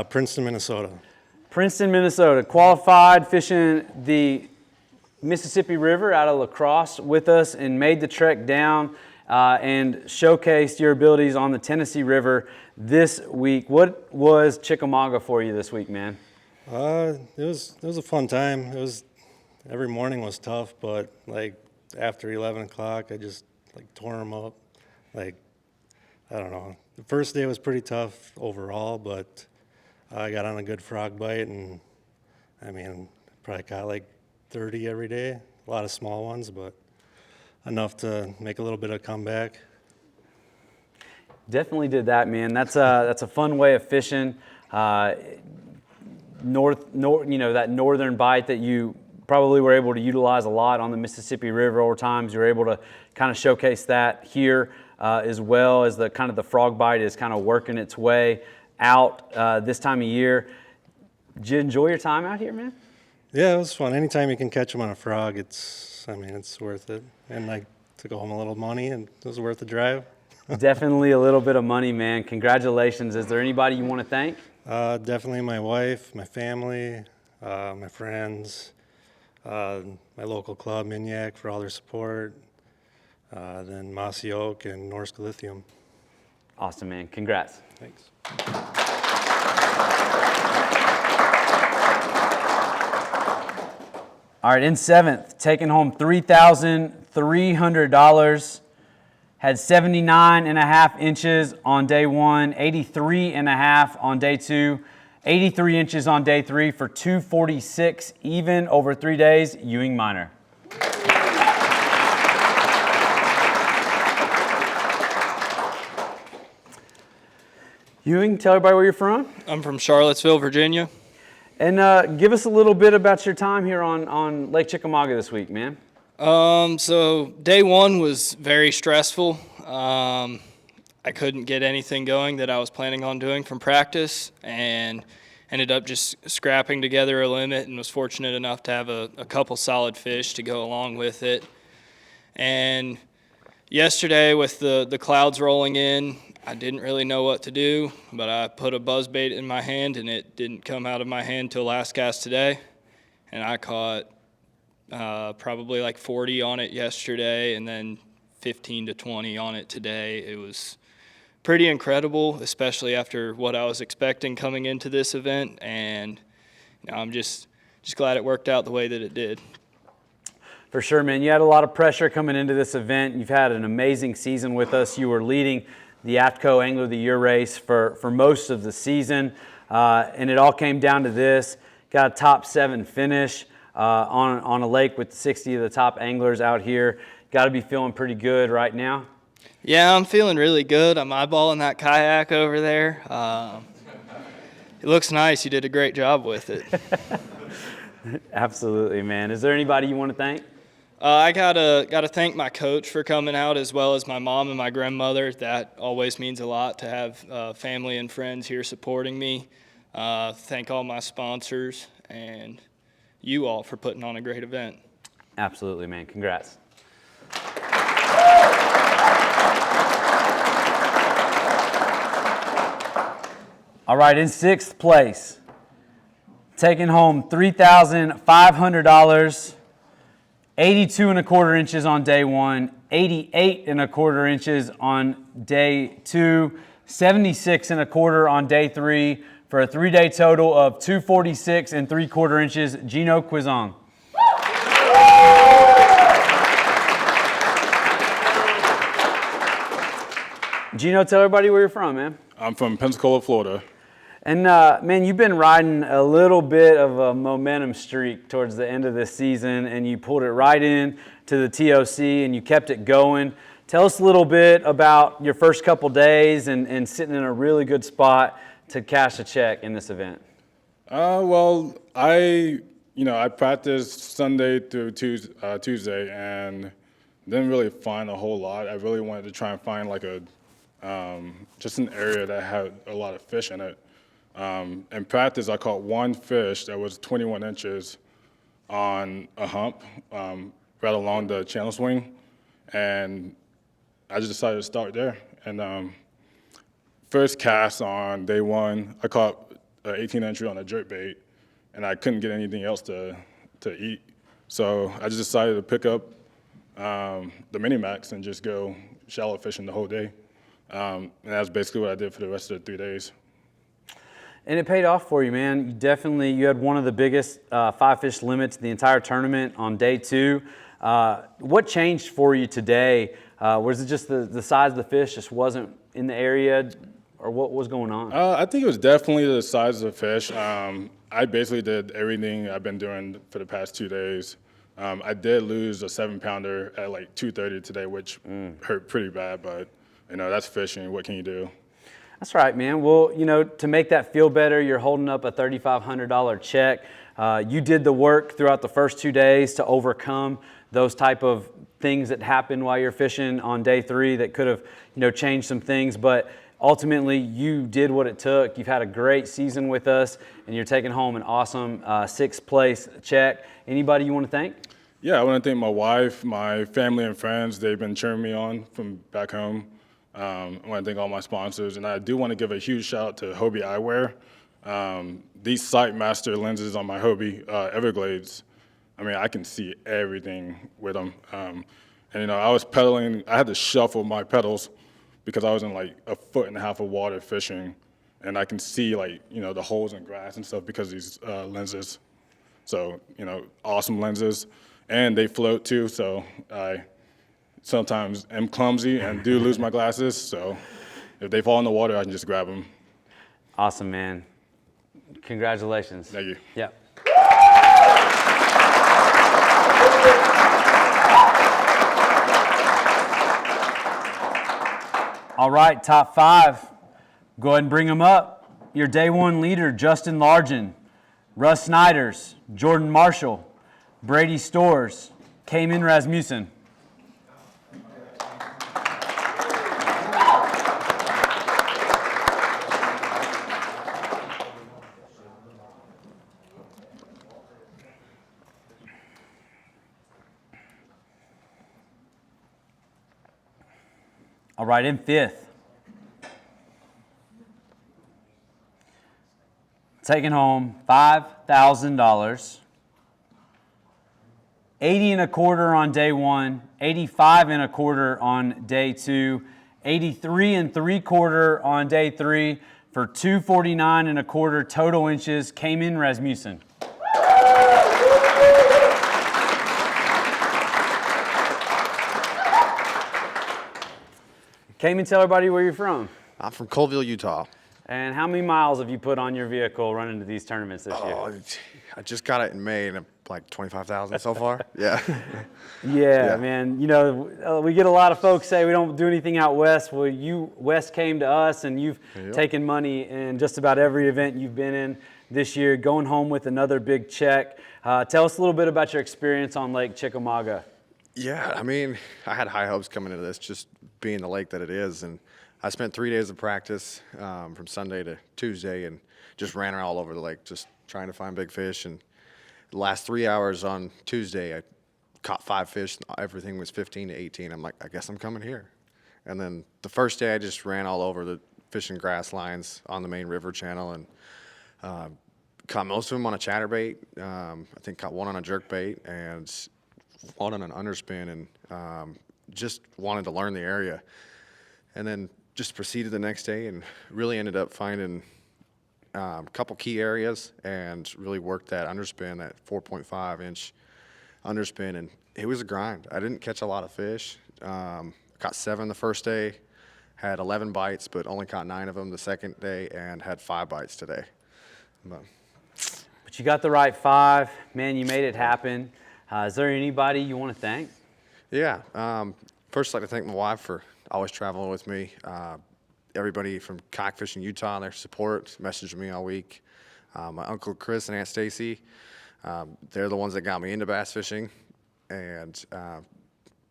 Princeton, Minnesota. Princeton, Minnesota. Qualified fishing the Mississippi River out of La Crosse with us and made the trek down and showcased your abilities on the Tennessee River this week. What was Chickamauga for you this week, man? It was a fun time. Every morning was tough, but like after 11 o'clock, I just like tore them up. Like, I don't know. The first day was pretty tough overall, but I got on a good frog bite, and I mean, probably caught like 30 every day. A lot of small ones, but enough to make a little bit of comeback. Definitely did that, man. That's a fun way of fishing. That northern bite that you probably were able to utilize a lot on the Mississippi River over times. You were able to kind of showcase that here as well as the frog bite is kind of working its way out this time of year. Did you enjoy your time out here, man? Yeah, it was fun. Anytime you can catch them on a frog, it's worth it. And I took home a little money, and it was worth the drive. Definitely a little bit of money, man. Congratulations. Is there anybody you want to thank? Definitely my wife, my family, my friends, my local club, Minyak, for all their support, then Mossy Oak and Norsk Lithium. Awesome, man. Congrats. Thanks. All right, in 7th, taking home $3,300, had 79.5 inches on day 1, 83.5 on day 2, 83 inches on day 3 for 246 even over 3 days, Ewing Minor. Ewing, tell everybody where you're from. I'm from Charlottesville, Virginia. And give us a little bit about your time here on Lake Chickamauga this week, man. So day 1 was very stressful. I couldn't get anything going that I was planning on doing from practice, and ended up just scrapping together a limit, and was fortunate enough to have a couple solid fish to go along with it. And yesterday, with the clouds rolling in, I didn't really know what to do, but I put a buzzbait in my hand, and it didn't come out of my hand till last cast today. And I caught probably like 40 on it yesterday, and then 15 to 20 on it today. It was pretty incredible, especially after what I was expecting coming into this event, and I'm just glad it worked out the way that it did. For sure, man. You had a lot of pressure coming into this event. You've had an amazing season with us. You were leading the AFTCO Angler of the Year race for most of the season, and it all came down to this. Got a top 7 finish on a lake with 60 of the top anglers out here. Got to be feeling pretty good right now. Yeah, I'm feeling really good. I'm eyeballing that kayak over there. It looks nice. You did a great job with it. Absolutely, man. Is there anybody you want to thank? I gotta thank my coach for coming out, as well as my mom and my grandmother. That always means a lot to have family and friends here supporting me. Thank all my sponsors and you all for putting on a great event. Absolutely, man. Congrats. All right, in 6th place, taking home $3,500, 82 1/4 inches on day 1, 88 1/4 inches on day 2, 76 1/4 on day 3, for a 3-day total of 246 3/4 inches. Gino Quizong. Gino, tell everybody where you're from, man. I'm from Pensacola, Florida. And man, you've been riding a little bit of a momentum streak towards the end of this season, and you pulled it right in to the TOC, and you kept it going. Tell us a little bit about your first couple days and sitting in a really good spot to cash a check in this event. Well, I practiced Sunday through Tuesday, and didn't really find a whole lot. I really wanted to try and find like just an area that had a lot of fish in it. In practice, I caught one fish that was 21 inches on a hump right along the channel swing, and I just decided to start there. And first cast on day 1, I caught an 18-incher on a jerkbait, and I couldn't get anything else to eat. So I just decided to pick up the Mini-Max and just go shallow fishing the whole day. And that's basically what I did for the rest of the 3 days. And it paid off for you, man. You had one of the biggest 5-fish limits the entire tournament on day 2. What changed for you today? Was it just the size of the fish just wasn't in the area, or what was going on? I think it was definitely the size of the fish. I basically did everything I've been doing for the past 2 days. I did lose a 7-pounder at like 2:30 today, which hurt pretty bad, but that's fishing. What can you do? That's right, man. Well, to make that feel better, you're holding up a $3,500 check. You did the work throughout the first 2 days to overcome those type of things that happened while you're fishing on day 3 that could have, changed some things. But ultimately, you did what it took. You've had a great season with us, and you're taking home an awesome 6th place check. Anybody you want to thank? Yeah, I want to thank my wife, my family and friends. They've been cheering me on from back home. I want to thank all my sponsors, and I do want to give a huge shout out to Hobie Eyewear. These Sightmaster lenses on my Hobie Everglades, I can see everything with them. And I was pedaling, I had to shuffle my pedals because I was in like 1.5 foot of water fishing, and I can see the holes in grass and stuff because of these lenses. So, awesome lenses, and they float too, so I sometimes am clumsy and do lose my glasses, so if they fall in the water, I can just grab them. Awesome, man. Congratulations. Thank you. Yeah. All right, top 5. Go ahead and bring them up. Your day 1 leader, Justin Largen, Rus Snyders, Jordan Marshall, Brady Storrs, Caymen Rasmussen. All right, in 5th, taking home $5,000, 80 1/4 on day 1, 85 1/4 on day 2, 83 3/4 on day 3, for 249 1/4 total inches. Caymen Rasmussen. Caymen, tell everybody where you're from. I'm from Colville, Utah. And how many miles have you put on your vehicle running to these tournaments this year? Oh, I just got it in May, and like 25,000 so far. Yeah. Yeah, man. You know, we get a lot of folks say we don't do anything out west. Well, West came to us, and you've taken money in just about every event you've been in this year, going home with another big check. Tell us a little bit about your experience on Lake Chickamauga. Yeah, I mean, I had high hopes coming into this, just being the lake that it is. And I spent 3 days of practice from Sunday to Tuesday and just ran all over the lake, just trying to find big fish. And the last 3 hours on Tuesday, I caught 5 fish. Everything was 15 to 18. I'm like, I guess I'm coming here. And then the first day, I just ran all over the fishing grass lines on the main river channel and caught most of them on a chatterbait. I think caught one on a jerkbait and one on an underspin, and just wanted to learn the area. And then just proceeded the next day and really ended up finding a couple key areas and really worked that underspin, that 4.5-inch underspin, and it was a grind. I didn't catch a lot of fish. Caught 7 the first day, had 11 bites, but only caught 9 of them the second day, and had 5 bites today. But you got the right 5. Man, you made it happen. Is there anybody you want to thank? Yeah. First, I'd like to thank my wife for always traveling with me. Everybody from Kayak Fishing Utah and their support messaged me all week. My Uncle Chris and Aunt Stacy, they're the ones that got me into bass fishing. And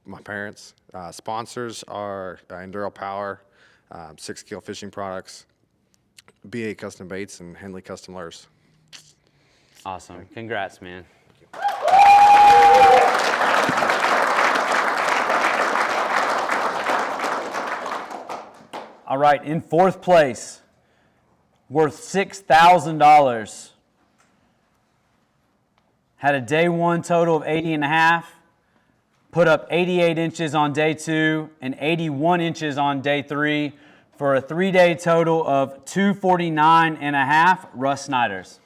my parents. Sponsors are Enduro Power, 6 Kill Fishing Products, BA Custom Baits, and Henley Custom Lures. Awesome. Congrats, man. All right, in 4th place, worth $6,000. Had a day 1 total of 80.5, put up 88 inches on day 2 and 81 inches on day 3 for a 3-day total of 249.5. Rus Snyders.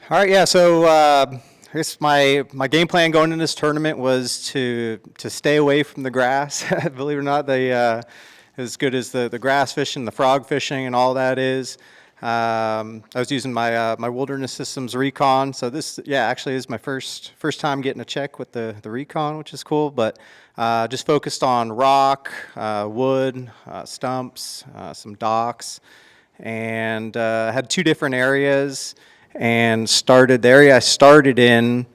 All right, yeah, so I guess my game plan going into this tournament was to stay away from the grass. Believe it or not, as good as the grass fishing, the frog fishing, and all that is. I was using my Wilderness Systems Recon, so this, actually is my first time getting a check with the Recon, which is cool, but just focused on rock, wood, stumps, some docks, and had 2 different areas. And started the area I started in.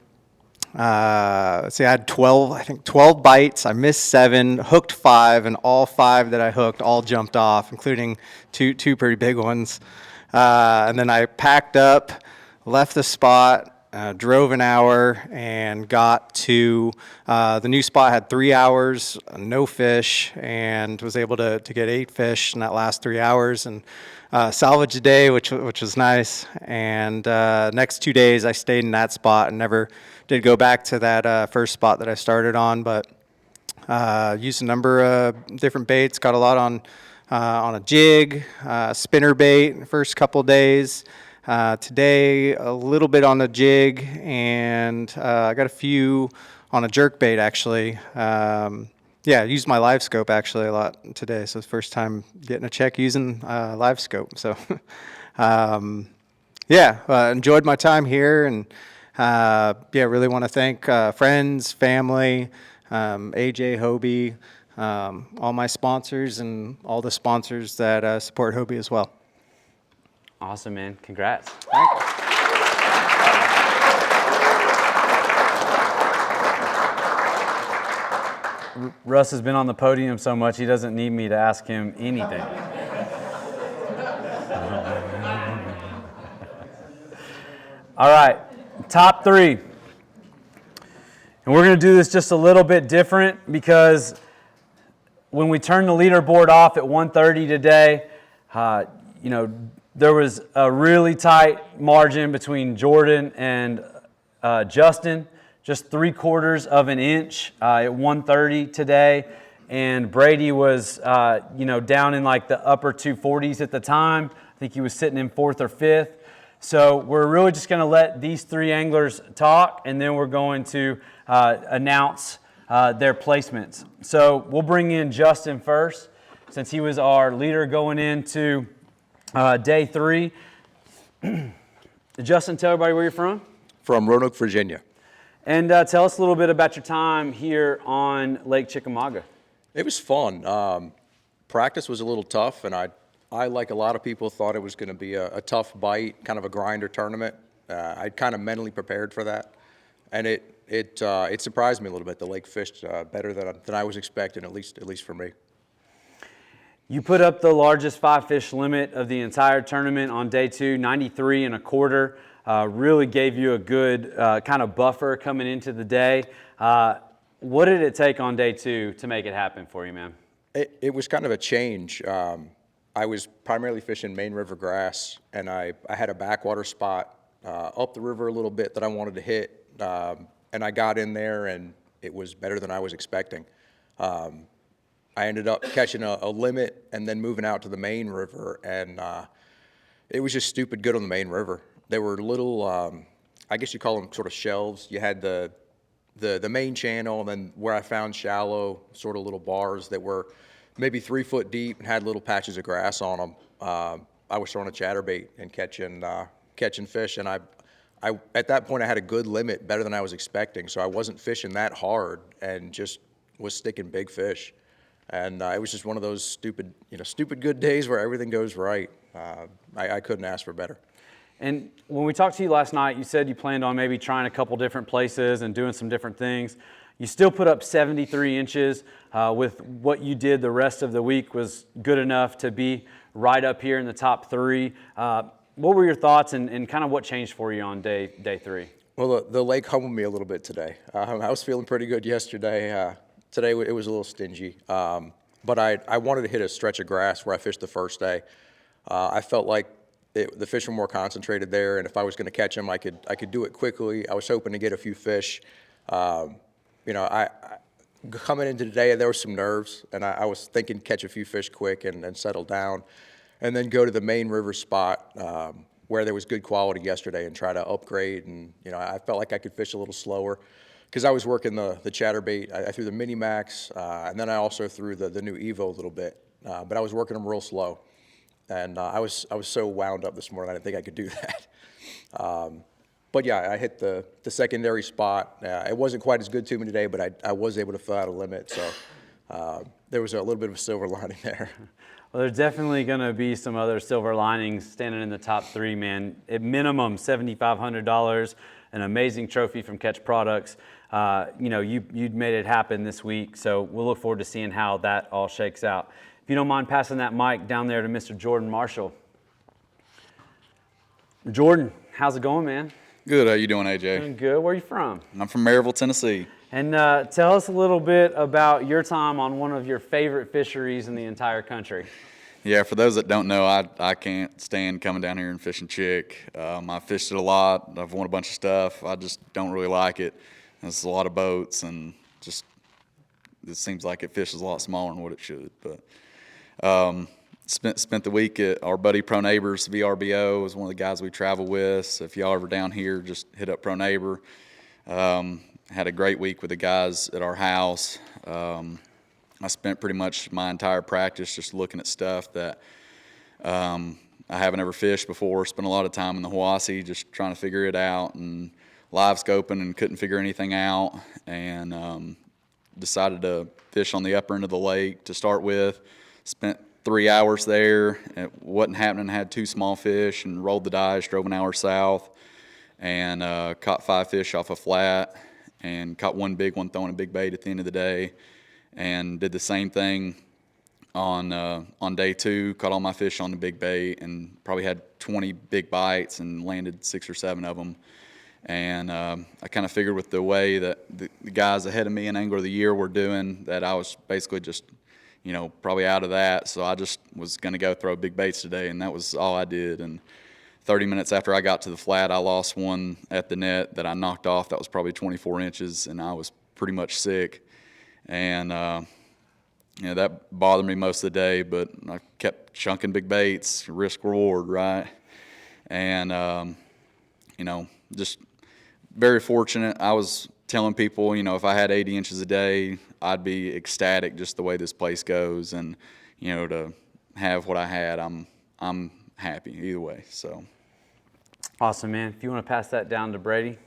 I had 12 bites. I missed 7, hooked 5, and all 5 that I hooked all jumped off, including two pretty big ones. And then I packed up, left the spot, drove an hour, and got to the new spot. Had 3 hours, no fish, and was able to get 8 fish in that last 3 hours, and salvaged a day, which was nice. And next 2 days, I stayed in that spot and never did go back to that first spot that I started on. But used a number of different baits. Got a lot on a jig, spinner bait the first couple days. Today, a little bit on the jig, and I got a few on a jerk bait actually. I used my live scope actually a lot today, so it's the first time getting a check using live scope. So, enjoyed my time here, and really want to thank friends, family, AJ, Hobie, all my sponsors, and all the sponsors that support Hobie as well. Awesome, man. Congrats. Thank you. Russ has been on the podium so much, he doesn't need me to ask him anything. All right, top 3. And we're going to do this just a little bit different because when we turned the leaderboard off at 1:30 today, there was a really tight margin between Jordan and Justin. Just 3/4 of an inch at 1:30 today, and Brady was, down in like the upper 240s at the time. I think he was sitting in 4th or 5th. So we're really just going to let these three anglers talk, and then we're going to announce their placements. So we'll bring in Justin first, since he was our leader going into day 3. Justin, tell everybody where you're from. From Roanoke, Virginia. And tell us a little bit about your time here on Lake Chickamauga. It was fun. Practice was a little tough, and I, like a lot of people, thought it was going to be a tough bite, kind of a grinder tournament. I'd kind of mentally prepared for that, and it surprised me a little bit. The lake fished better than I was expecting, at least for me. You put up the largest 5-fish limit of the entire tournament on day 2, 93 1/4. Really gave you a good kind of buffer coming into the day. What did it take on day 2 to make it happen for you, man? It was kind of a change. I was primarily fishing main river grass, and I had a backwater spot up the river a little bit that I wanted to hit, and I got in there, and it was better than I was expecting. I ended up catching a limit and then moving out to the main river, and it was just stupid good on the main river. There were little, I guess you call them sort of shelves. You had the main channel, and then where I found shallow, sort of little bars that were maybe 3 foot deep and had little patches of grass on them. I was throwing a chatterbait and catching fish, and I at that point I had a good limit, better than I was expecting. So I wasn't fishing that hard and just was sticking big fish. And it was just one of those stupid good days where everything goes right. I couldn't ask for better. And when we talked to you last night, you said you planned on maybe trying a couple different places and doing some different things. You still put up 73 inches with what you did the rest of the week was good enough to be right up here in the top 3. What were your thoughts and kind of what changed for you on day 3? Well, the lake humbled me a little bit today. I was feeling pretty good yesterday. Today it was a little stingy, but I wanted to hit a stretch of grass where I fished the first day. I felt like the fish were more concentrated there, and if I was going to catch them, I could do it quickly. I was hoping to get a few fish. I coming into today, there were some nerves, and I was thinking catch a few fish quick and settle down, and then go to the main river spot where there was good quality yesterday and try to upgrade. And I felt like I could fish a little slower because I was working the chatterbait. I threw the Mini Max, and then I also threw the new Evo a little bit, but I was working them real slow. And I was so wound up this morning, I didn't think I could do that. But yeah, I hit the secondary spot. It wasn't quite as good to me today, but I was able to fill out a limit. So there was a little bit of a silver lining there. Well, there's definitely going to be some other silver linings standing in the top 3, man. At minimum, $7,500, an amazing trophy from Catch Products. You made it happen this week, so we'll look forward to seeing how that all shakes out. If you don't mind passing that mic down there to Mr. Jordan Marshall. Jordan, how's it going, man? Good. How you doing, AJ? Doing good. Where are you from? I'm from Maryville, Tennessee. And tell us a little bit about your time on one of your favorite fisheries in the entire country. Yeah, for those that don't know, I can't stand coming down here and fishing chick. I fished it a lot. I've won a bunch of stuff. I just don't really like it. There's a lot of boats, and just it seems like it fishes a lot smaller than what it should. But spent the week at our buddy Pro Neighbors, VRBO, is one of the guys we travel with. So if y'all ever down here, just hit up Pro Neighbor. Had a great week with the guys at our house. I spent pretty much my entire practice just looking at stuff that I haven't ever fished before. Spent a lot of time in the Hiwassee just trying to figure it out and live scoping and couldn't figure anything out. And decided to fish on the upper end of the lake to start with. Spent 3 hours there. It wasn't happening. Had 2 small fish and rolled the dice, drove an hour south, and caught 5 fish off a flat and caught 1 big one throwing a big bait at the end of the day. And did the same thing on day 2. Caught all my fish on the big bait and probably had 20 big bites and landed 6 or 7 of them. And I kind of figured with the way that the guys ahead of me in Angler of the Year were doing that I was basically just, probably out of that. So I just was going to go throw big baits today, and that was all I did. And 30 minutes after I got to the flat, I lost one at the net that I knocked off. That was probably 24 inches, and I was pretty much sick. And, that bothered me most of the day, but I kept chunking big baits, risk reward, right? and you know, just very fortunate. I was telling people, you know, if I had 80 inches a day, I'd be ecstatic just the way this place goes, and you know, to have what I had, I'm happy either way. So awesome, man. If you want to pass that down to Brady.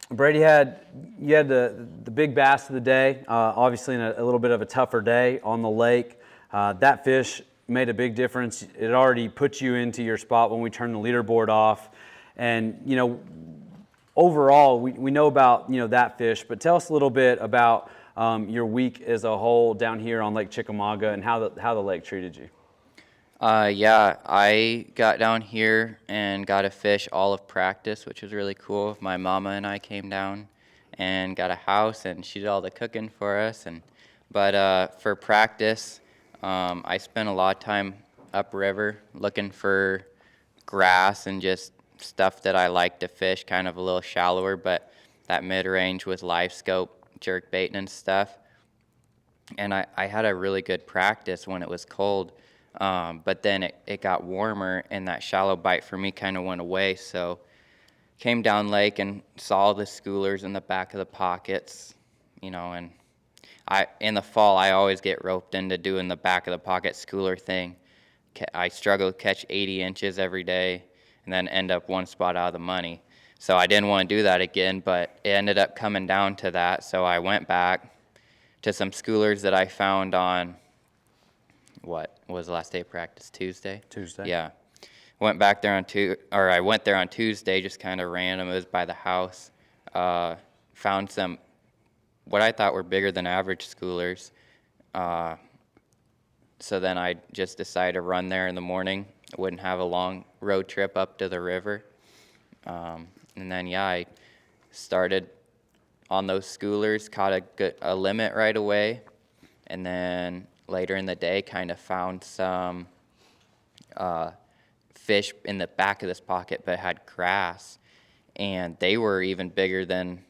Brady, you had the big bass of the day, obviously in a little bit of a tougher day on the lake. That fish made a big difference. It already put you into your spot when we turned the leaderboard off. And, you know, overall, we know about, you know, that fish, but tell us a little bit about your week as a whole down here on Lake Chickamauga and how the lake treated you. Yeah, I got down here and got a fish all of practice, which was really cool. My mama and I came down and got a house, and she did all the cooking for us. But for practice, I spent a lot of time upriver looking for grass and just stuff that I like to fish, kind of a little shallower, but that mid-range with live scope, jerk baiting and stuff. And I had a really good practice when it was cold. But then it got warmer, and that shallow bite for me kind of went away. So came down lake and saw the schoolers in the back of the pockets, you know, and in the fall, I always get roped into doing the back of the pocket schooler thing. I struggle to catch 80 inches every day and then end up one spot out of the money. So I didn't want to do that again, but it ended up coming down to that. So I went back to some schoolers that I found on, what was the last day of practice? Tuesday? Tuesday. Yeah. Went back there I went there on Tuesday, just kind of random. It was by the house. Found some, what I thought were bigger than average schoolers. So then I just decided to run there in the morning. I wouldn't have a long road trip up to the river. And then, yeah, I started on those schoolers, caught a limit right away, and then later in the day kind of found some fish in the back of this pocket but had grass, and they were even bigger than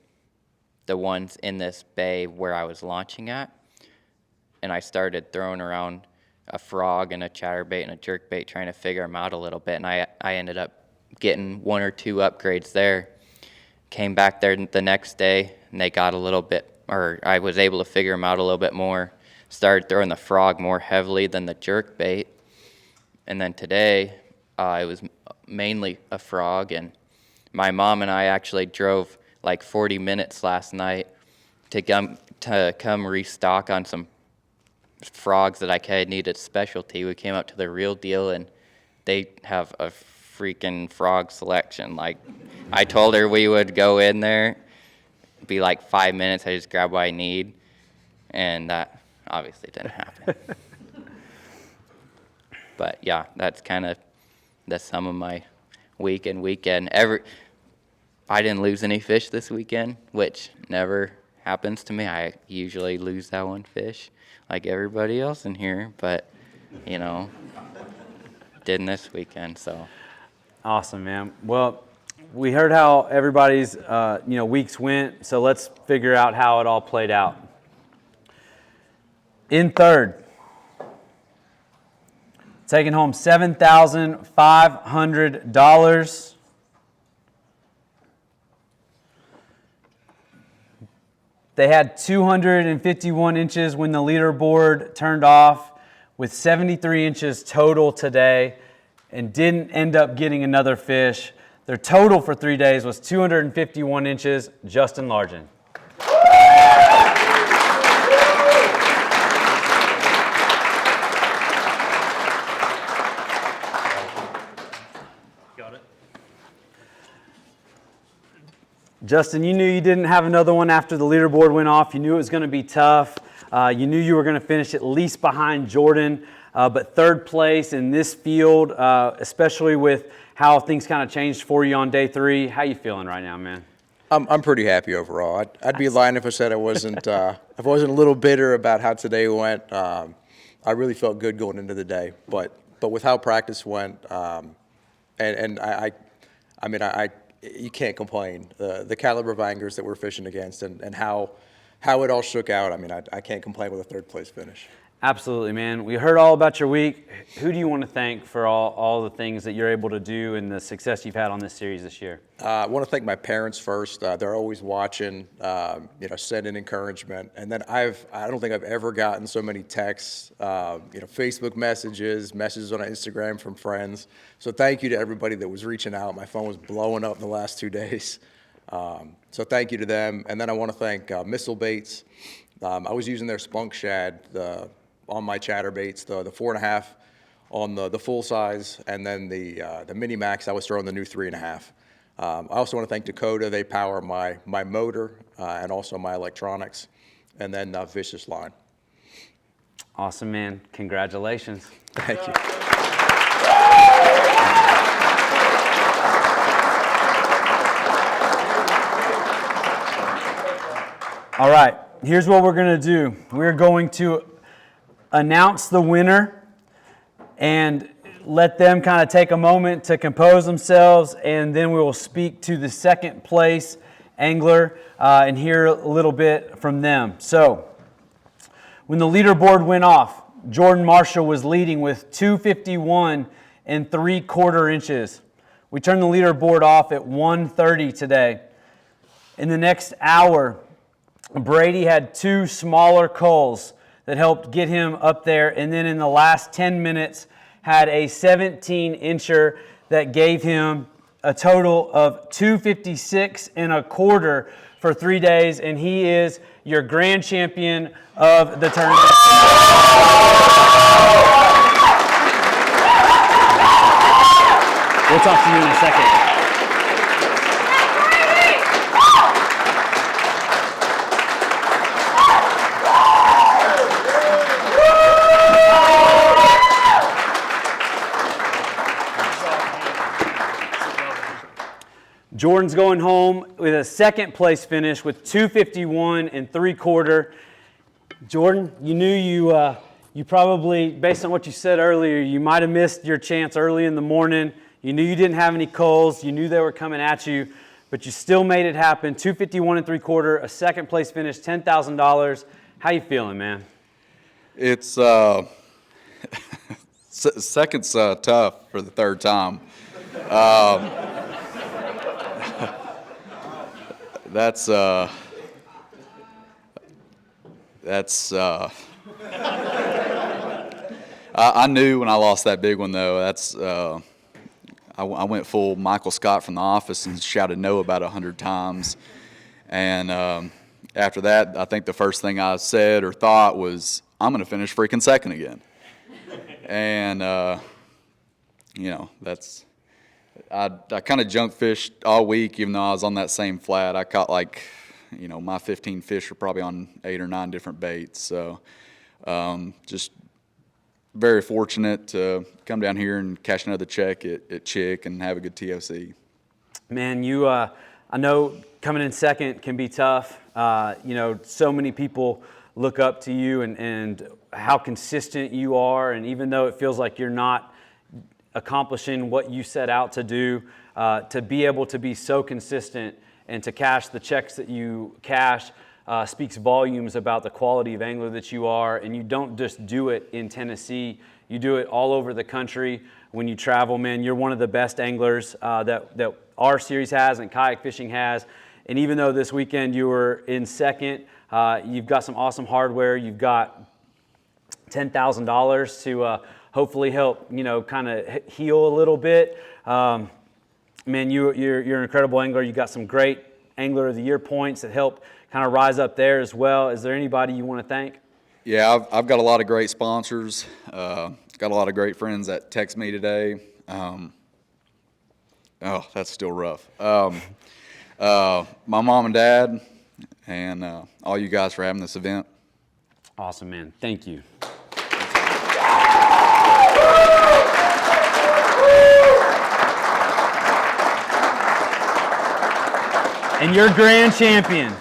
the ones in this bay where I was launching at. And I started throwing around a frog and a chatterbait and a jerkbait trying to figure them out a little bit, and I ended up getting 1 or 2 upgrades there. Came back there the next day, and they got a little bit, or I was able to figure them out a little bit more. Started throwing the frog more heavily than the jerkbait. And then today, it was mainly a frog, and my mom and I actually drove like 40 minutes last night to come restock on some frogs that I kind of needed specialty. We came up to the Real Deal, and they have a freaking frog selection. Like, I told her we would go in there, be like 5 minutes, I just grab what I need, and that obviously didn't happen. But yeah, that's kind of the sum of my week and weekend. I didn't lose any fish this weekend, which never happens to me. I usually lose that one fish like everybody else in here, but you know, didn't this weekend. So awesome, man. Well, we heard how everybody's weeks went, so let's figure out how it all played out. In third, taking home $7,500. They had 251 inches when the leaderboard turned off, with 73 inches total today, and didn't end up getting another fish. Their total for 3 days was 251 inches. Justin Largen. Justin, you knew you didn't have another one after the leaderboard went off. You knew it was going to be tough. You knew you were going to finish at least behind Jordan. But third place in this field, especially with how things kind of changed for you on day 3, how you feeling right now, man? I'm pretty happy overall. I'd be lying if I said I wasn't. If I wasn't a little bitter about how today went. I really felt good going into the day, but with how practice went, and you can't complain. The caliber of anglers that we're fishing against, and how it all shook out. I mean, I can't complain with a third place finish. Absolutely, man. We heard all about your week. Who do you want to thank for all the things that you're able to do and the success you've had on this series this year? I want to thank my parents first. They're always watching, sending encouragement. And then I don't think I've ever gotten so many texts, Facebook messages on Instagram from friends. So thank you to everybody that was reaching out. My phone was blowing up in the last 2 days. So thank you to them. And then I want to thank Missile Baits. I was using their Spunk Shad on my chatterbaits, the 4.5 on the full size, and then the Mini Max I was throwing the new 3.5. I also want to thank Dakota. They power my motor and also my electronics, and then Vicious Line. Awesome, man. Congratulations. Thank you. All right, here's what we're going to do. We're going to announce the winner and let them kind of take a moment to compose themselves, and then we will speak to the second place angler and hear a little bit from them. So, when the leaderboard went off, Jordan Marshall was leading with 251 3/4 inches. We turned the leaderboard off at 1:30 today. In the next hour, Brady had 2 smaller culls that helped get him up there, and then in the last 10 minutes had a 17-incher that gave him a total of 256 1/4 for 3 days, and he is your grand champion of the tournament. We'll talk to you in a second. Jordan's going home with a second place finish with 251 3/4. Jordan, you knew you probably, based on what you said earlier, you might have missed your chance early in the morning. You knew you didn't have any culls. You knew they were coming at you, but you still made it happen. 251 3/4, a second place finish, $10,000. How you feeling, man? It's second's tough for the third time. That's I knew when I lost that big one, though. I went full Michael Scott from The Office and shouted no about 100 times. And after that, I think the first thing I said or thought was, I'm going to finish freaking second again. And, I kind of junk fished all week, even though I was on that same flat. I caught my 15 fish were probably on 8 or 9 different baits. So just very fortunate to come down here and cash another check at Chick and have a good TOC. Man, I know coming in second can be tough. So many people look up to you and how consistent you are. And even though it feels like you're not accomplishing what you set out to do, to be able to be so consistent and to cash the checks that you cash speaks volumes about the quality of angler that you are. And you don't just do it in Tennessee, you do it all over the country. When you travel, man, you're one of the best anglers that our series has and kayak fishing has. And even though this weekend you were in second, you've got some awesome hardware. You've got $10,000 to hopefully help, kind of heal a little bit. Man, you're an incredible angler. You got some great Angler of the Year points that help kind of rise up there as well. Is there anybody you want to thank? Yeah, I've got a lot of great sponsors. Got a lot of great friends that text me today. That's still rough. My mom and dad, and all you guys for having this event. Awesome, man. Thank you. And your grand champion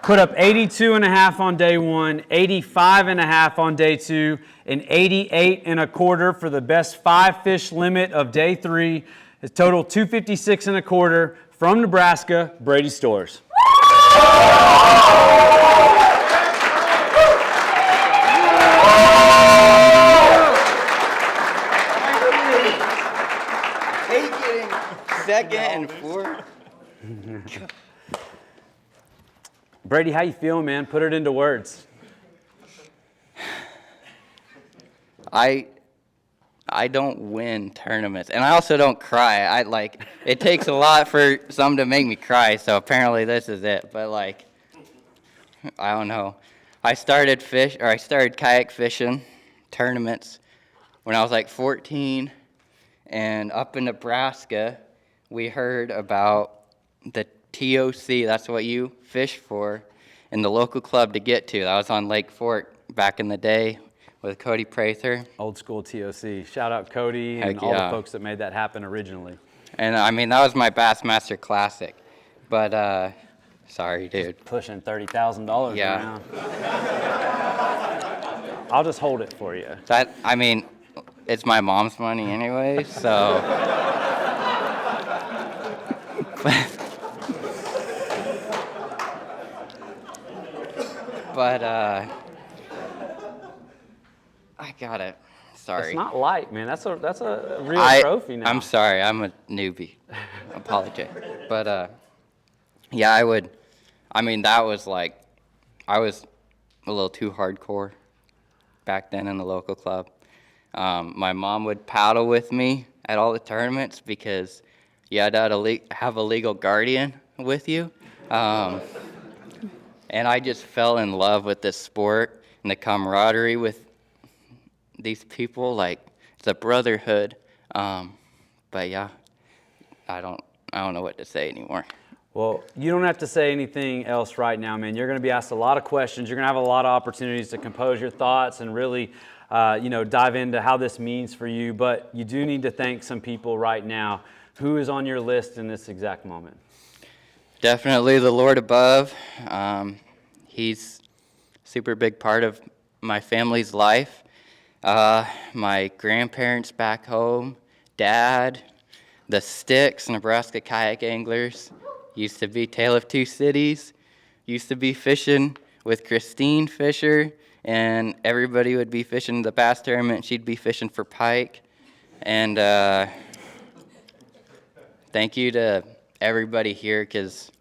put up 82.5 on day 1, 85.5 on day 2, and 88 1/4 for the best 5 fish limit of day 3. His total 256 1/4 from Nebraska, Brady Storrs. getting second and fourth. Brady, how you feeling, man? Put it into words. I don't win tournaments, and I also don't cry. It takes a lot for some to make me cry, so apparently this is it. But I don't know. I started kayak fishing tournaments when I was 14, and up in Nebraska, we heard about the TOC, that's what you fish for, in the local club to get to. That was on Lake Fork back in the day with Cody Prather. Old school TOC. Shout out Cody and Heck all the yeah. folks that made that happen originally. And I mean, that was my Bassmaster Classic. But, sorry, dude. Pushing $30,000 Yeah. around. I'll just hold it for you. I mean, it's my mom's money anyway, so. But, I got it. Sorry. It's not light, man. That's a real trophy now. I'm sorry. I'm a newbie. Apologize. But, yeah, I mean, that was I was a little too hardcore back then in the local club. My mom would paddle with me at all the tournaments because you had to have a legal guardian with you. And I just fell in love with this sport and the camaraderie with these people. It's a brotherhood. But yeah, I don't know what to say anymore. Well, you don't have to say anything else right now, man. You're going to be asked a lot of questions. You're going to have a lot of opportunities to compose your thoughts and really, dive into how this means for you. But you do need to thank some people right now. Who is on your list in this exact moment? Definitely the Lord above. He's a super big part of my family's life. My grandparents back home, Dad, the Sticks, Nebraska kayak anglers. Used to be Tale of Two Cities. Used to be fishing with Christine Fisher, and everybody would be fishing the bass tournament. She'd be fishing for pike. And thank you to everybody here, because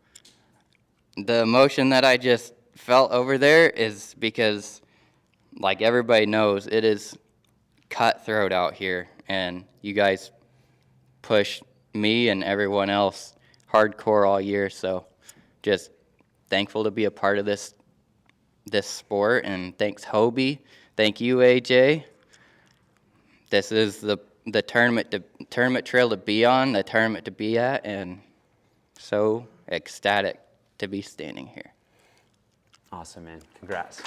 the emotion that I just felt over there is because, everybody knows, it is cutthroat out here, and you guys push me and everyone else hardcore all year. So just thankful to be a part of this sport, and thanks Hobie. Thank you, AJ. This is the tournament trail to be on, the tournament to be at, and so ecstatic to be standing here. Awesome, man. Congrats.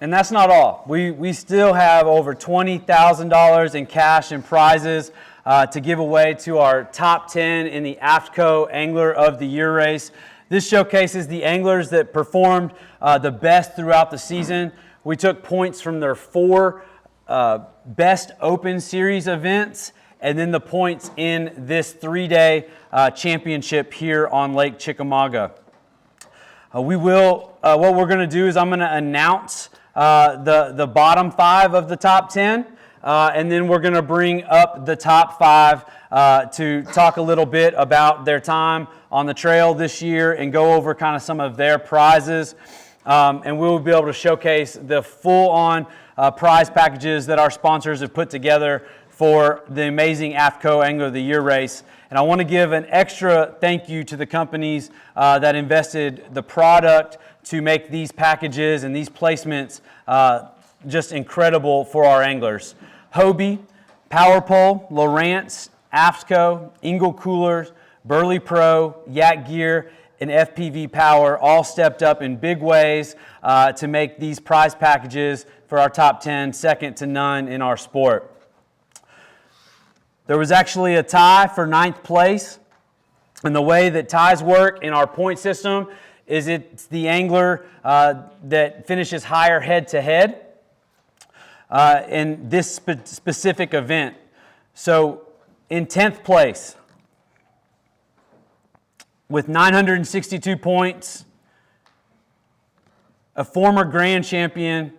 And that's not all. We still have over $20,000 in cash and prizes to give away to our top 10 in the AFTCO Angler of the Year race. This showcases the anglers that performed the best throughout the season. We took points from their 4 best open series events, and then the points in this 3-day championship here on Lake Chickamauga. What we're going to do is I'm going to announce the bottom 5 of the top 10, and then we're going to bring up the top 5 to talk a little bit about their time on the trail this year and go over kind of some of their prizes. And we'll be able to showcase the full-on prize packages that our sponsors have put together for the amazing AFTCO Angler of the Year race. And I want to give an extra thank you to the companies that invested the product to make these packages and these placements just incredible for our anglers. Hobie, Power Pole, Lowrance, AFTCO, Engel Coolers, Burley Pro, Yak Gear, and fpv-power all stepped up in big ways to make these prize packages for our top 10 second to none in our sport. There was actually a tie for 9th place. And the way that ties work in our point system is it's the angler that finishes higher head-to-head in this specific event. So in 10th place, with 962 points, a former Grand Champion,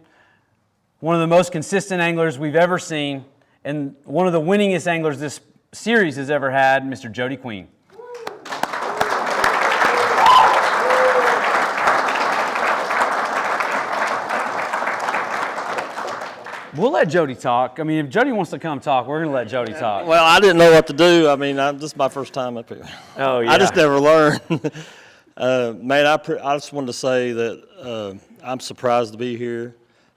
one of the most consistent anglers we've ever seen, and one of the winningest anglers this series has ever had, Mr. Jody Queen. We'll let Jody talk. I mean, if Jody wants to come talk, we're going to let Jody talk. Well, I didn't know what to do. I mean, this is my first time up here. Oh, yeah. I just never learned. Man, I just wanted to say that I'm surprised to be here.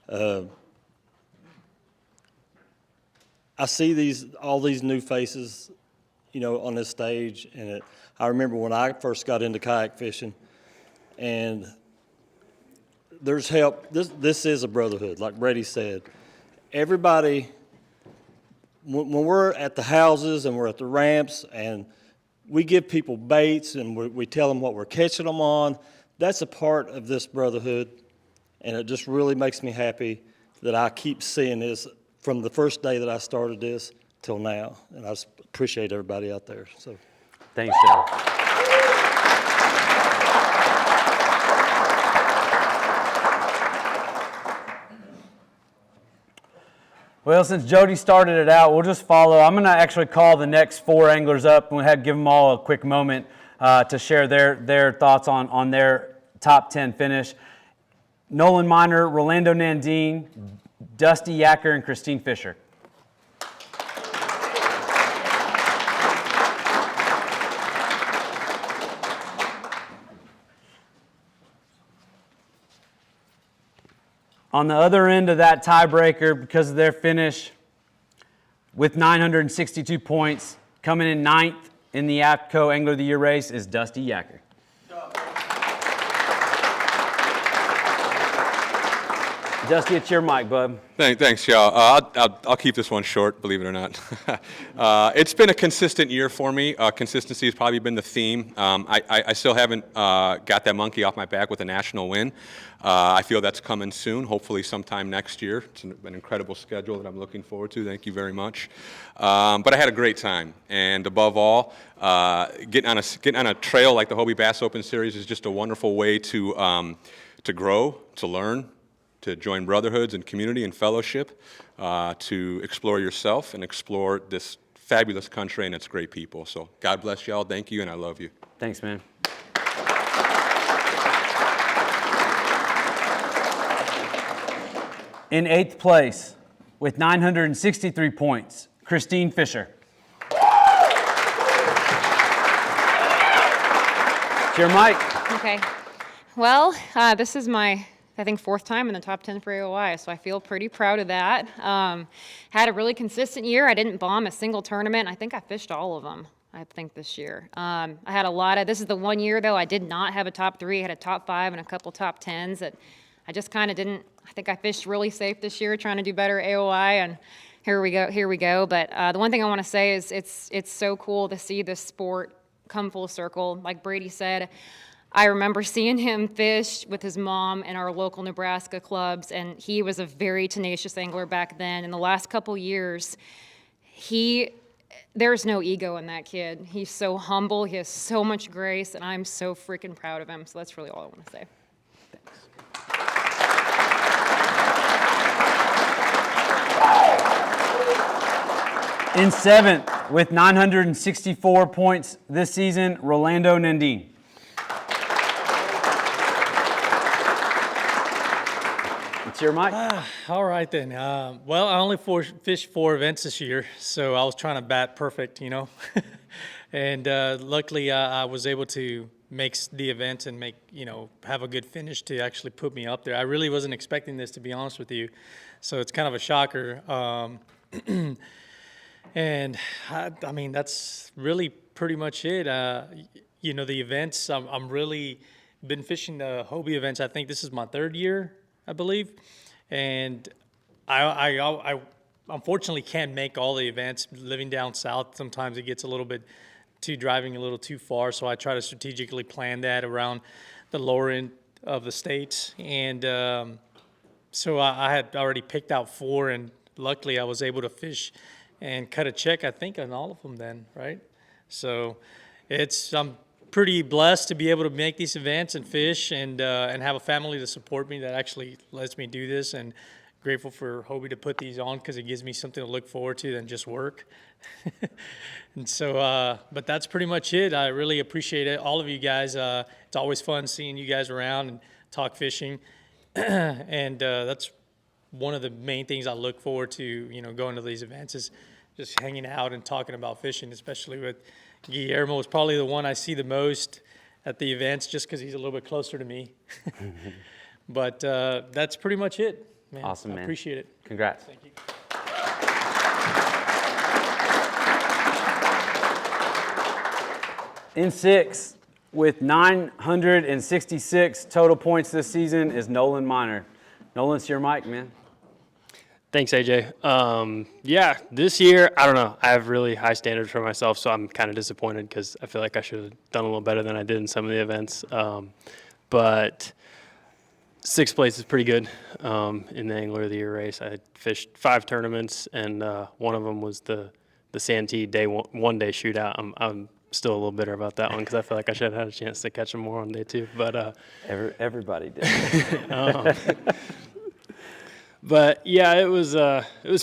I see all these new faces, you know, on this stage, and I remember when I first got into kayak fishing, and there's help. This is a brotherhood, like Brady said. Everybody, when we're at the houses and we're at the ramps and we give people baits and we tell them what we're catching them on, that's a part of this brotherhood, and it just really makes me happy that I keep seeing this from the first day that I started this till now, and I just appreciate everybody out there. So, thanks, Joe. Well, since Jody started it out, we'll just follow. I'm going to actually call the next 4 anglers up and we'll give them all a quick moment to share their thoughts on their top 10 finish. Nolan Miner, Rolando Nandine, Dusty Yacker, and Christine Fisher. On the other end of that tiebreaker, because of their finish, with 962 points, coming in 9th in the APCO Angler of the Year race is Dusty Yacker. Dusty, it's your mic, bud. Thanks, y'all. I'll keep this one short, believe it or not. It's been a consistent year for me. Consistency has probably been the theme. I still haven't got that monkey off my back with a national win. I feel that's coming soon, hopefully sometime next year. It's an incredible schedule that I'm looking forward to. Thank you very much. But I had a great time, and above all, getting on a trail like the Hobie Bass Open Series is just a wonderful way to grow, to learn, to join brotherhoods and community and fellowship, to explore yourself and explore this fabulous country and its great people. So God bless y'all. Thank you, and I love you. Thanks, man. In 8th place, with 963 points, Christine Fisher. It's your mic. Okay. Well, this is my, I think, 4th time in the top 10 for AOI, so I feel pretty proud of that. Had a really consistent year. I didn't bomb a single tournament. I think I fished all of them, I think, this year. I had a lot of, this is the one year, though, I did not have a top 3. I had a top 5 and a couple top 10s that I just kind of didn't. I think I fished really safe this year, trying to do better at AOI, and here we go. But the one thing I want to say is it's so cool to see this sport come full circle. Like Brady said, I remember seeing him fish with his mom in our local Nebraska clubs, and he was a very tenacious angler back then. In the last couple years, there's no ego in that kid. He's so humble, he has so much grace, and I'm so freaking proud of him. So that's really all I want to say. In 7th, with 964 points this season, Rolando Nandine. It's your mic. All right then. Well, I only fished 4 events this year, so I was trying to bat perfect, you know. And luckily, I was able to make the event and have a good finish to actually put me up there. I really wasn't expecting this, to be honest with you, so it's kind of a shocker. And I mean, that's really pretty much it. The events, I'm really been fishing the Hobie events. I think this is my 3rd year, I believe. And I unfortunately can't make all the events. Living down south, sometimes it gets a little bit to driving a little too far. So I try to strategically plan that around the lower end of the states. And so I had already picked out 4, and luckily I was able to fish and cut a check, I think, on all of them then, right? So I'm pretty blessed to be able to make these events and fish and have a family to support me that actually lets me do this, and grateful for Hobie to put these on because it gives me something to look forward to than just work. And so, but that's pretty much it. I really appreciate it, all of you guys. It's always fun seeing you guys around and talk fishing. And that's one of the main things I look forward to, going to these events, is just hanging out and talking about fishing, especially with Guillermo. Is probably the one I see the most at the events just because he's a little bit closer to me. But that's pretty much it, man. Awesome, man. I appreciate it. Congrats. Thank you. In 6th, with 966 total points this season, is Nolan Miner. Nolan, it's your mic, man. Thanks, AJ. Yeah, this year, I don't know. I have really high standards for myself, so I'm kind of disappointed because I feel like I should have done a little better than I did in some of the events. But 6th place is pretty good in the Angler of the Year race. I fished 5 tournaments, and one of them was the Santee one day shootout. I'm still a little bitter about that one because I feel like I should have had a chance to catch them more on day 2. But everybody did. But yeah, it was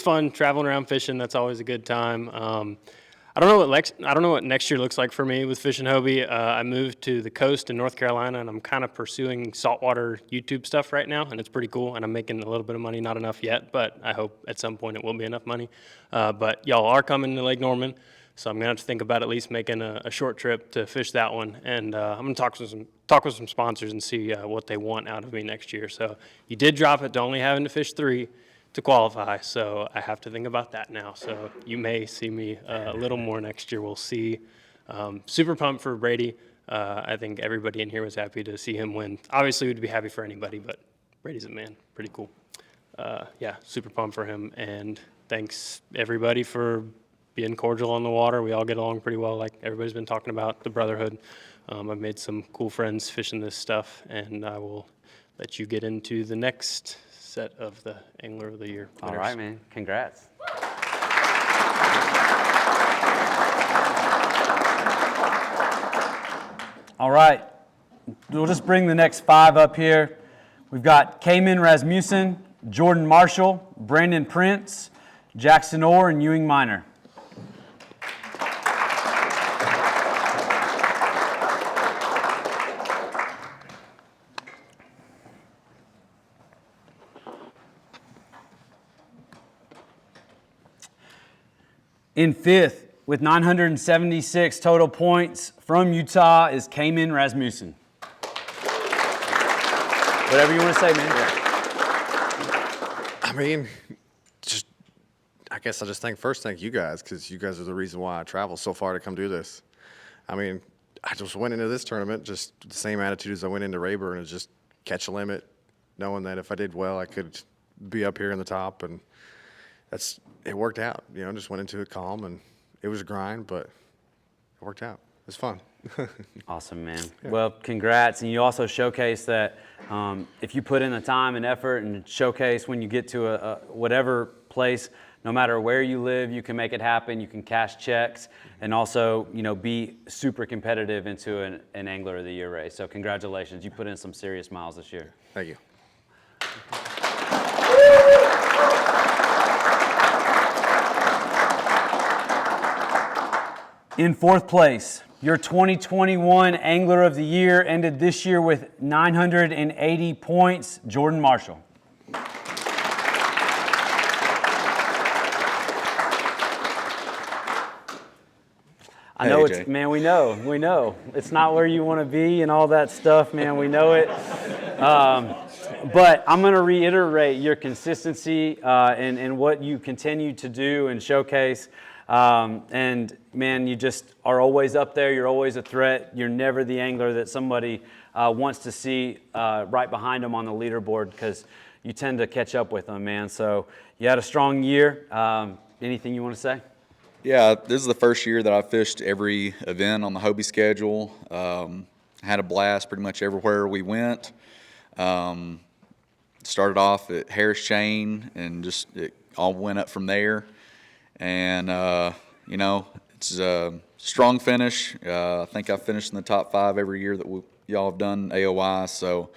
fun traveling around fishing. That's always a good time. I don't know what next year looks like for me with fishing Hobie. I moved to the coast in North Carolina, and I'm kind of pursuing saltwater YouTube stuff right now, and it's pretty cool. And I'm making a little bit of money, not enough yet, but I hope at some point it will be enough money. But y'all are coming to Lake Norman, so I'm gonna have to think about at least making a short trip to fish that one. And I'm gonna talk with some sponsors and see what they want out of me next year. So you did drop it to only having to fish 3 to qualify, so I have to think about that now. So you may see me a little more next year. We'll see. Super pumped for Brady. I think everybody in here was happy to see him win. Obviously, we'd be happy for anybody, but Brady's a man. Pretty cool. Yeah, super pumped for him. And thanks, everybody, for being cordial on the water. We all get along pretty well, like everybody's been talking about, the brotherhood. I've made some cool friends fishing this stuff, and I will let you get into the next set of the Angler of the Year winners. All right, man. Congrats. All right. We'll just bring the next 5 up here. We've got Caymen Rasmussen, Jordan Marshall, Brandon Prince, Jackson Orr, and Ewing Miner. In 5th, with 976 total points from Utah, is Caymen Rasmussen. Whatever you want to say, man. I mean, I guess I'll just thank you guys, because you guys are the reason why I travel so far to come do this. I mean, I just went into this tournament just the same attitude as I went into Rayburn, and just catch a limit, knowing that if I did well, I could be up here in the top, and it worked out. Just went into it calm, and it was a grind, but it worked out. It was fun. Awesome, man. Yeah. Well, congrats. And you also showcase that if you put in the time and effort and showcase when you get to a whatever place, no matter where you live, you can make it happen. You can cash checks and also, be super competitive into an Angler of the Year race. So congratulations. You put in some serious miles this year. Thank you. In 4th place, your 2021 Angler of the Year ended this year with 980 points, Jordan Marshall. I know AJ. man, we know. It's not where you want to be and all that stuff, man, we know it. But I'm going to reiterate your consistency and what you continue to do and showcase. And man, you just are always up there. You're always a threat. You're never the angler that somebody wants to see right behind them on the leaderboard, because you tend to catch up with them, man. So you had a strong year. Anything you want to say? Yeah, this is the first year that I fished every event on the Hobie schedule. Had a blast pretty much everywhere we went. Started off at Harris Chain and just it all went up from there. And, you know, it's a strong finish. I think I finished in the top 5 every year that y'all have done AOI. So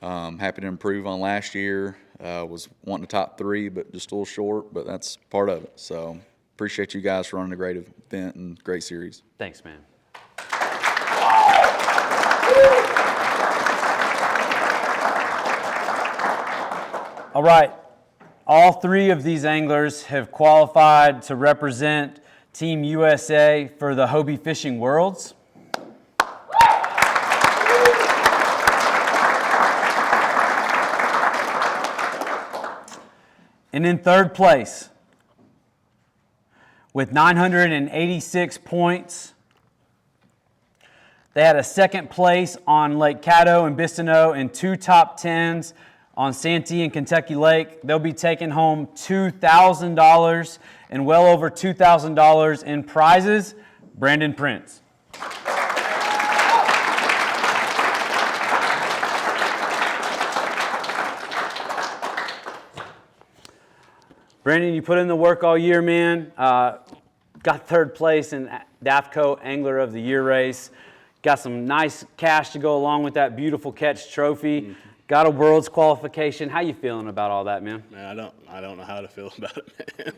happy to improve on last year. Was wanting the top 3, but just a little short, but that's part of it. So appreciate you guys for running a great event and great series. Thanks, man. All right. All 3 of these anglers have qualified to represent Team USA for the Hobie Fishing Worlds. And in 3rd place, with 986 points, they had a 2nd place on Lake Caddo and Bistineau and 2 top 10s on Santee and Kentucky Lake. They'll be taking home $2,000 and well over $2,000 in prizes. Brandon Prince. Brandon, you put in the work all year, man. Got 3rd place in DAFCO Angler of the Year race. Got some nice cash to go along with that beautiful catch trophy. Mm-hmm. Got a world's qualification. How you feeling about all that, man? Man, I don't know how to feel about it, man.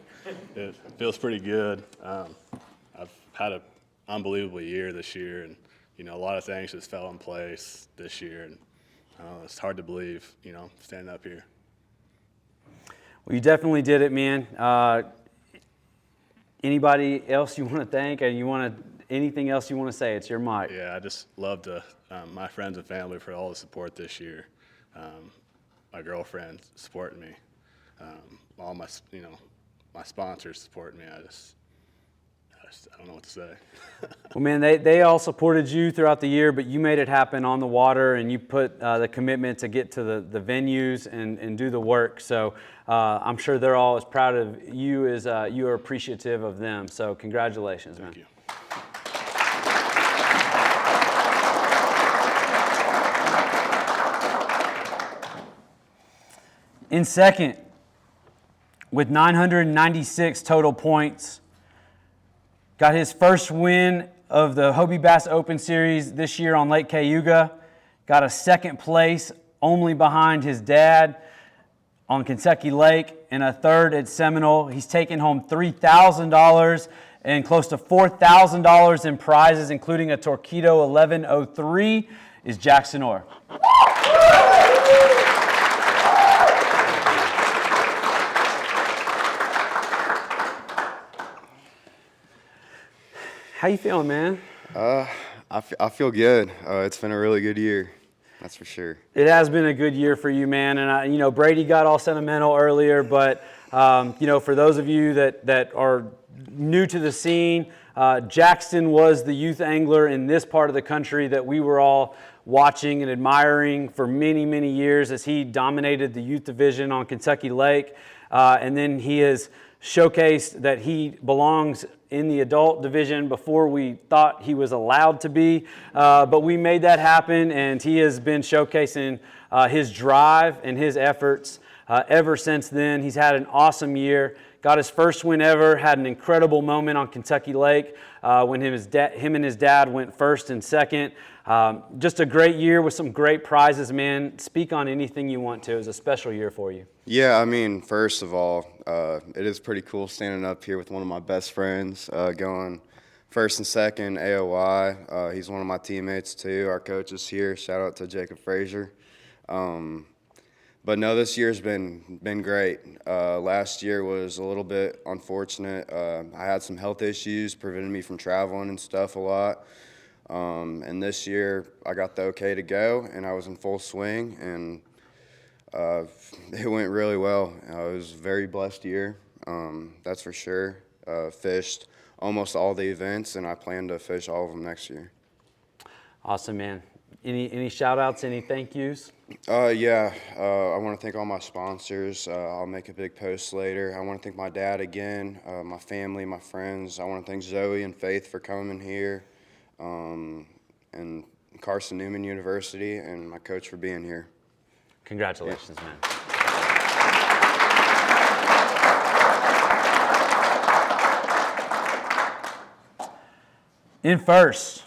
It feels pretty good. I've had an unbelievable year this year, and you know, a lot of things just fell in place this year, and it's hard to believe, you know, standing up here. Well, you definitely did it, man. Anybody else you want to thank, or anything else you want to say? It's your mic. Yeah, I just love my friends and family for all the support this year. My girlfriend supporting me. All my, you know, my sponsors supporting me. I don't know what to say. Well, man, they all supported you throughout the year, but you made it happen on the water, and you put the commitment to get to the venues and do the work. So I'm sure they're all as proud of you as you are appreciative of them. So congratulations, man. Thank you. In 2nd, with 996 total points, got his first win of the Hobie Bass Open Series this year on Lake Cayuga. Got a 2nd place, only behind his dad on Kentucky Lake, and a 3rd at Seminole. He's taken home $3,000 and close to $4,000 in prizes, including a Torpedo 1103, is Jackson Orr. How you feeling, man? I feel good. It's been a really good year, that's for sure. It has been a good year for you, man. And you know, Brady got all sentimental earlier, but you know, for those of you that are new to the scene, Jackson was the youth angler in this part of the country that we were all watching and admiring for many, many years as he dominated the youth division on Kentucky Lake. And then he has showcased that he belongs in the adult division before we thought he was allowed to be. But we made that happen, and he has been showcasing his drive and his efforts ever since then. He's had an awesome year. Got his first win ever, had an incredible moment on Kentucky Lake when him and his dad went 1st and 2nd. Just a great year with some great prizes, man. Speak on anything you want to. It was a special year for you. Yeah, I mean, first of all, it is pretty cool standing up here with one of my best friends, going 1st and 2nd AOI. He's one of my teammates too. Our coach is here. Shout out to Jacob Frazier. But no, this year's been great. Last year was a little bit unfortunate. I had some health issues preventing me from traveling and stuff a lot. And this year I got the okay to go, and I was in full swing, and it went really well. It was a very blessed year, that's for sure. Fished almost all the events, and I plan to fish all of them next year. Awesome, man. Any shout outs, any thank yous? Yeah, I want to thank all my sponsors. I'll make a big post later. I want to thank my dad again, my family, my friends. I want to thank Zoe and Faith for coming here, and Carson Newman University, and my coach for being here. Congratulations, man. In first,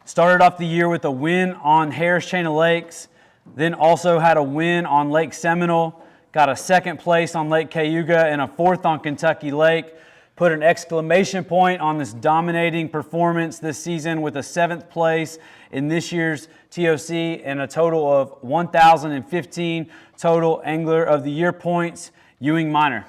started off the year with a win on Harris Chain of Lakes, then also had a win on Lake Seminole, got a second place on Lake Cayuga and a fourth on Kentucky Lake, put an exclamation point on this dominating performance this season with a 7th place in this year's TOC and a total of 1,015 total Angler of the Year points. Ewing Minor.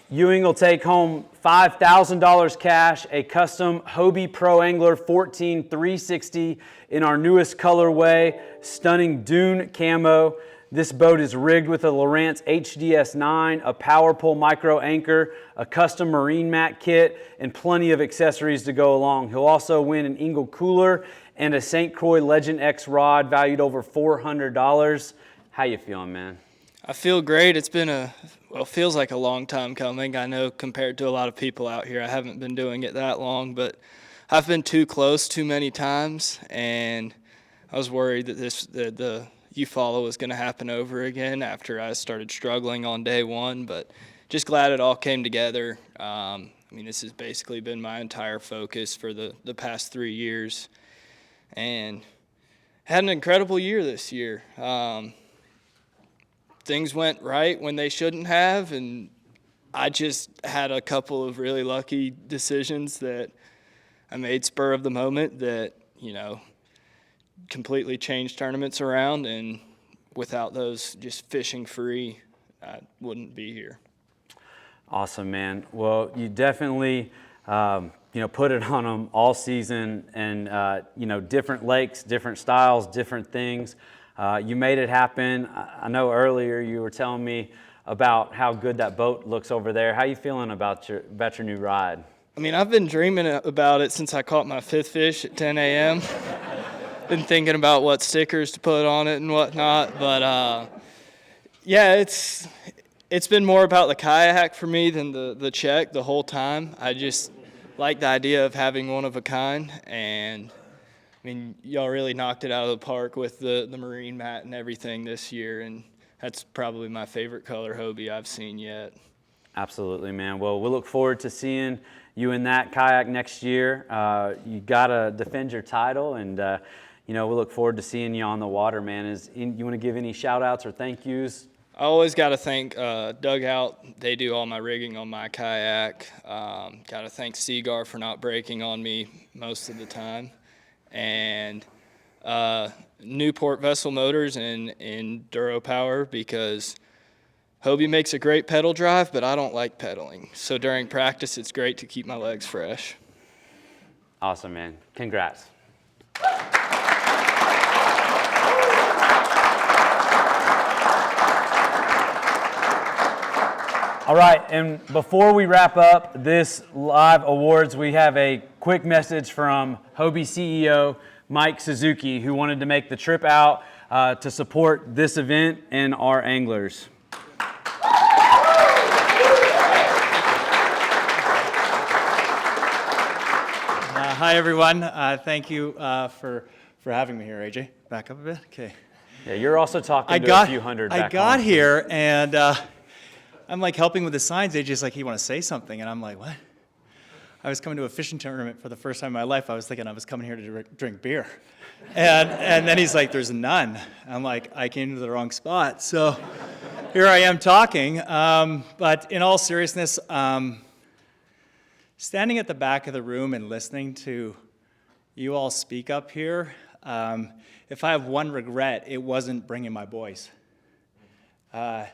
Ewing will take home $5,000 cash, a custom Hobie Pro Angler 14360 in our newest colorway, stunning dune camo. This boat is rigged with a Lowrance HDS9, a power pole micro anchor, a custom marine mat kit, and plenty of accessories to go along. He'll also win an Engel cooler and a St. Croix Legend X rod valued over $400. How you feeling, man? I feel great. It's been feels like a long time coming. I know compared to a lot of people out here, I haven't been doing it that long, but I've been too close too many times, and I was worried that the U-follow was going to happen over again after I started struggling on day one, but just glad it all came together. I mean, this has basically been my entire focus for the past 3 years, and had an incredible year this year. Things went right when they shouldn't have, and I just had a couple of really lucky decisions that I made spur of the moment that, completely changed tournaments around, and without those just fishing free, I wouldn't be here. Awesome, man. Well, you definitely, put it on them all season, and, different lakes, different styles, different things. You made it happen. I know earlier you were telling me about how good that boat looks over there. How you feeling about your new ride? I mean, I've been dreaming about it since I caught my 5th fish at 10 a.m. Been thinking about what stickers to put on it and whatnot. But, yeah, it's been more about the kayak for me than the check the whole time. I just like the idea of having one of a kind, and I mean, y'all really knocked it out of the park with the marine mat and everything this year, and that's probably my favorite color Hobie I've seen yet. Absolutely, man. Well, we'll look forward to seeing you in that kayak next year. You got to defend your title, and, we'll look forward to seeing you on the water, man. You want to give any shout-outs or thank yous? I always got to thank Dugout. They do all my rigging on my kayak. Got to thank Seagar for not breaking on me most of the time. And Newport Vessel Motors and Enduro Power, because Hobie makes a great pedal drive, but I don't like pedaling. So during practice, it's great to keep my legs fresh. Awesome, man. Congrats. All right, and before we wrap up this live awards, we have a quick message from Hobie CEO Mike Suzuki, who wanted to make the trip out to support this event and our anglers. Hi, everyone. Thank you for having me here, AJ. Back up a bit. Okay. Yeah, you're also talking to a few hundred back I got home. here, and I'm like helping with the signs. AJ's like, you want to say something? And I'm like, what? I was coming to a fishing tournament for the first time in my life. I was thinking I was coming here to drink beer. And then he's like, there's none. I'm like, I came to the wrong spot. So here I am talking. But in all seriousness, standing at the back of the room and listening to you all speak up here, if I have one regret, it wasn't bringing my boys. I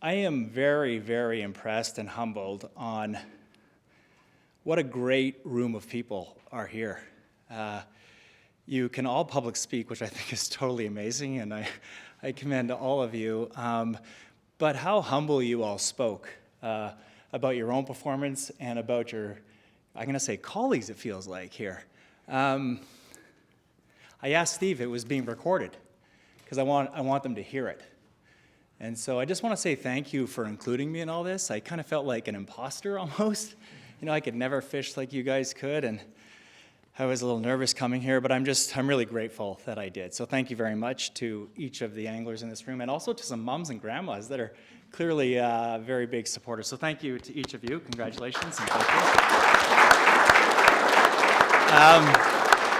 am very, very impressed and humbled on what a great room of people are here. You can all public speak, which I think is totally amazing, and I commend all of you. but how humble you all spoke about your own performance and about your, I'm going to say colleagues, it feels like here. I asked Steve if it was being recorded because I want them to hear it. And so I just want to say thank you for including me in all this. I kind of felt like an imposter almost. You know, I could never fish like you guys could, and I was a little nervous coming here, but I'm really grateful that I did. So thank you very much to each of the anglers in this room, and also to some moms and grandmas that are clearly very big supporters. So thank you to each of you. Congratulations and thank you.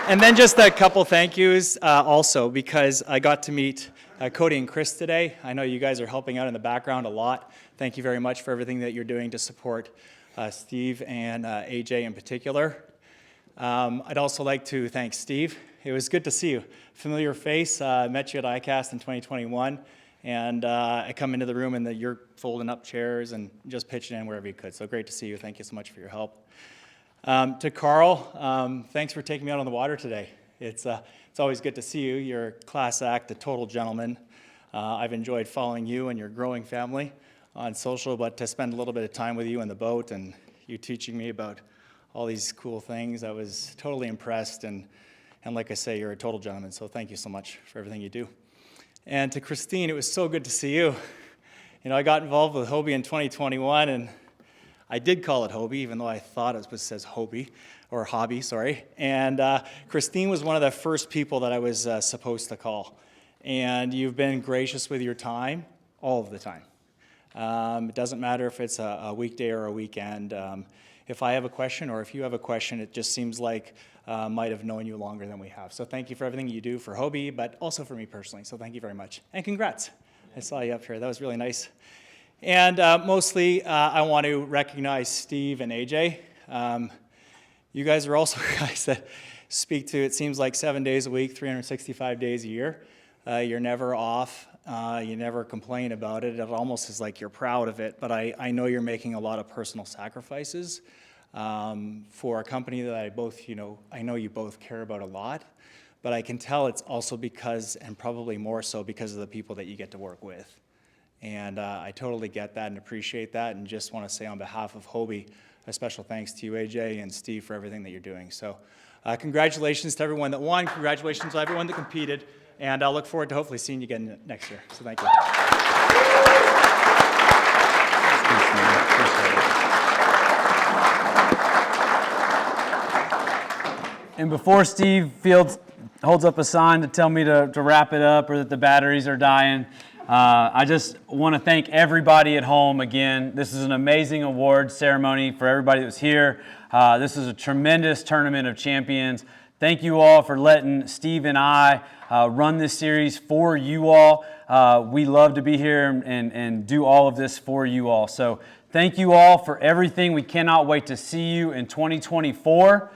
And then just a couple thank yous also, because I got to meet Cody and Chris today. I know you guys are helping out in the background a lot. Thank you very much for everything that you're doing to support Steve and AJ in particular. I'd also like to thank Steve. It was good to see you. Familiar face, met you at ICAST in 2021, and I come into the room and you're folding up chairs and just pitching in wherever you could. So great to see you. Thank you so much for your help. To Carl, thanks for taking me out on the water today. It's always good to see you. You're a class act, a total gentleman. I've enjoyed following you and your growing family on social, but to spend a little bit of time with you in the boat and you teaching me about all these cool things, I was totally impressed. And like I say, you're a total gentleman, so thank you so much for everything you do. And to Christine, it was so good to see you. You know, I got involved with Hobie in 2021, and I did call it Hobie, even though I thought it says Hobie, or Hobby, sorry. And Christine was one of the first people that I was supposed to call. And you've been gracious with your time all of the time. It doesn't matter if it's a weekday or a weekend. If I have a question or if you have a question, it just seems like might have known you longer than we have. So thank you for everything you do for Hobie, but also for me personally. So thank you very much. And congrats. I saw you up here. That was really nice. And mostly, I want to recognize Steve and AJ. You guys are also guys that speak to, it seems like 7 days a week, 365 days a year. You're never off. You never complain about it. It almost is like you're proud of it, but I know you're making a lot of personal sacrifices for a company that I know you both care about a lot, but I can tell it's also because, and probably more so because of the people that you get to work with. And I totally get that and appreciate that, and just want to say on behalf of Hobie, a special thanks to you, AJ, and Steve for everything that you're doing. So congratulations to everyone that won. Congratulations to everyone that competed. And I'll look forward to hopefully seeing you again next year. So thank you. And before Steve Fields holds up a sign to tell me to wrap it up or that the batteries are dying, I just want to thank everybody at home again. This is an amazing award ceremony for everybody that was here. This is a tremendous tournament of champions. Thank you all for letting Steve and I run this series for you all. We love to be here and do all of this for you all. So thank you all for everything. We cannot wait to see you in 2024.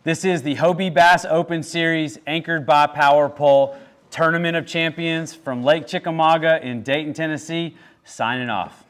This is the Hobie Bass Open Series anchored by Power Pole Tournament of Champions from Lake Chickamauga in Dayton, Tennessee, signing off.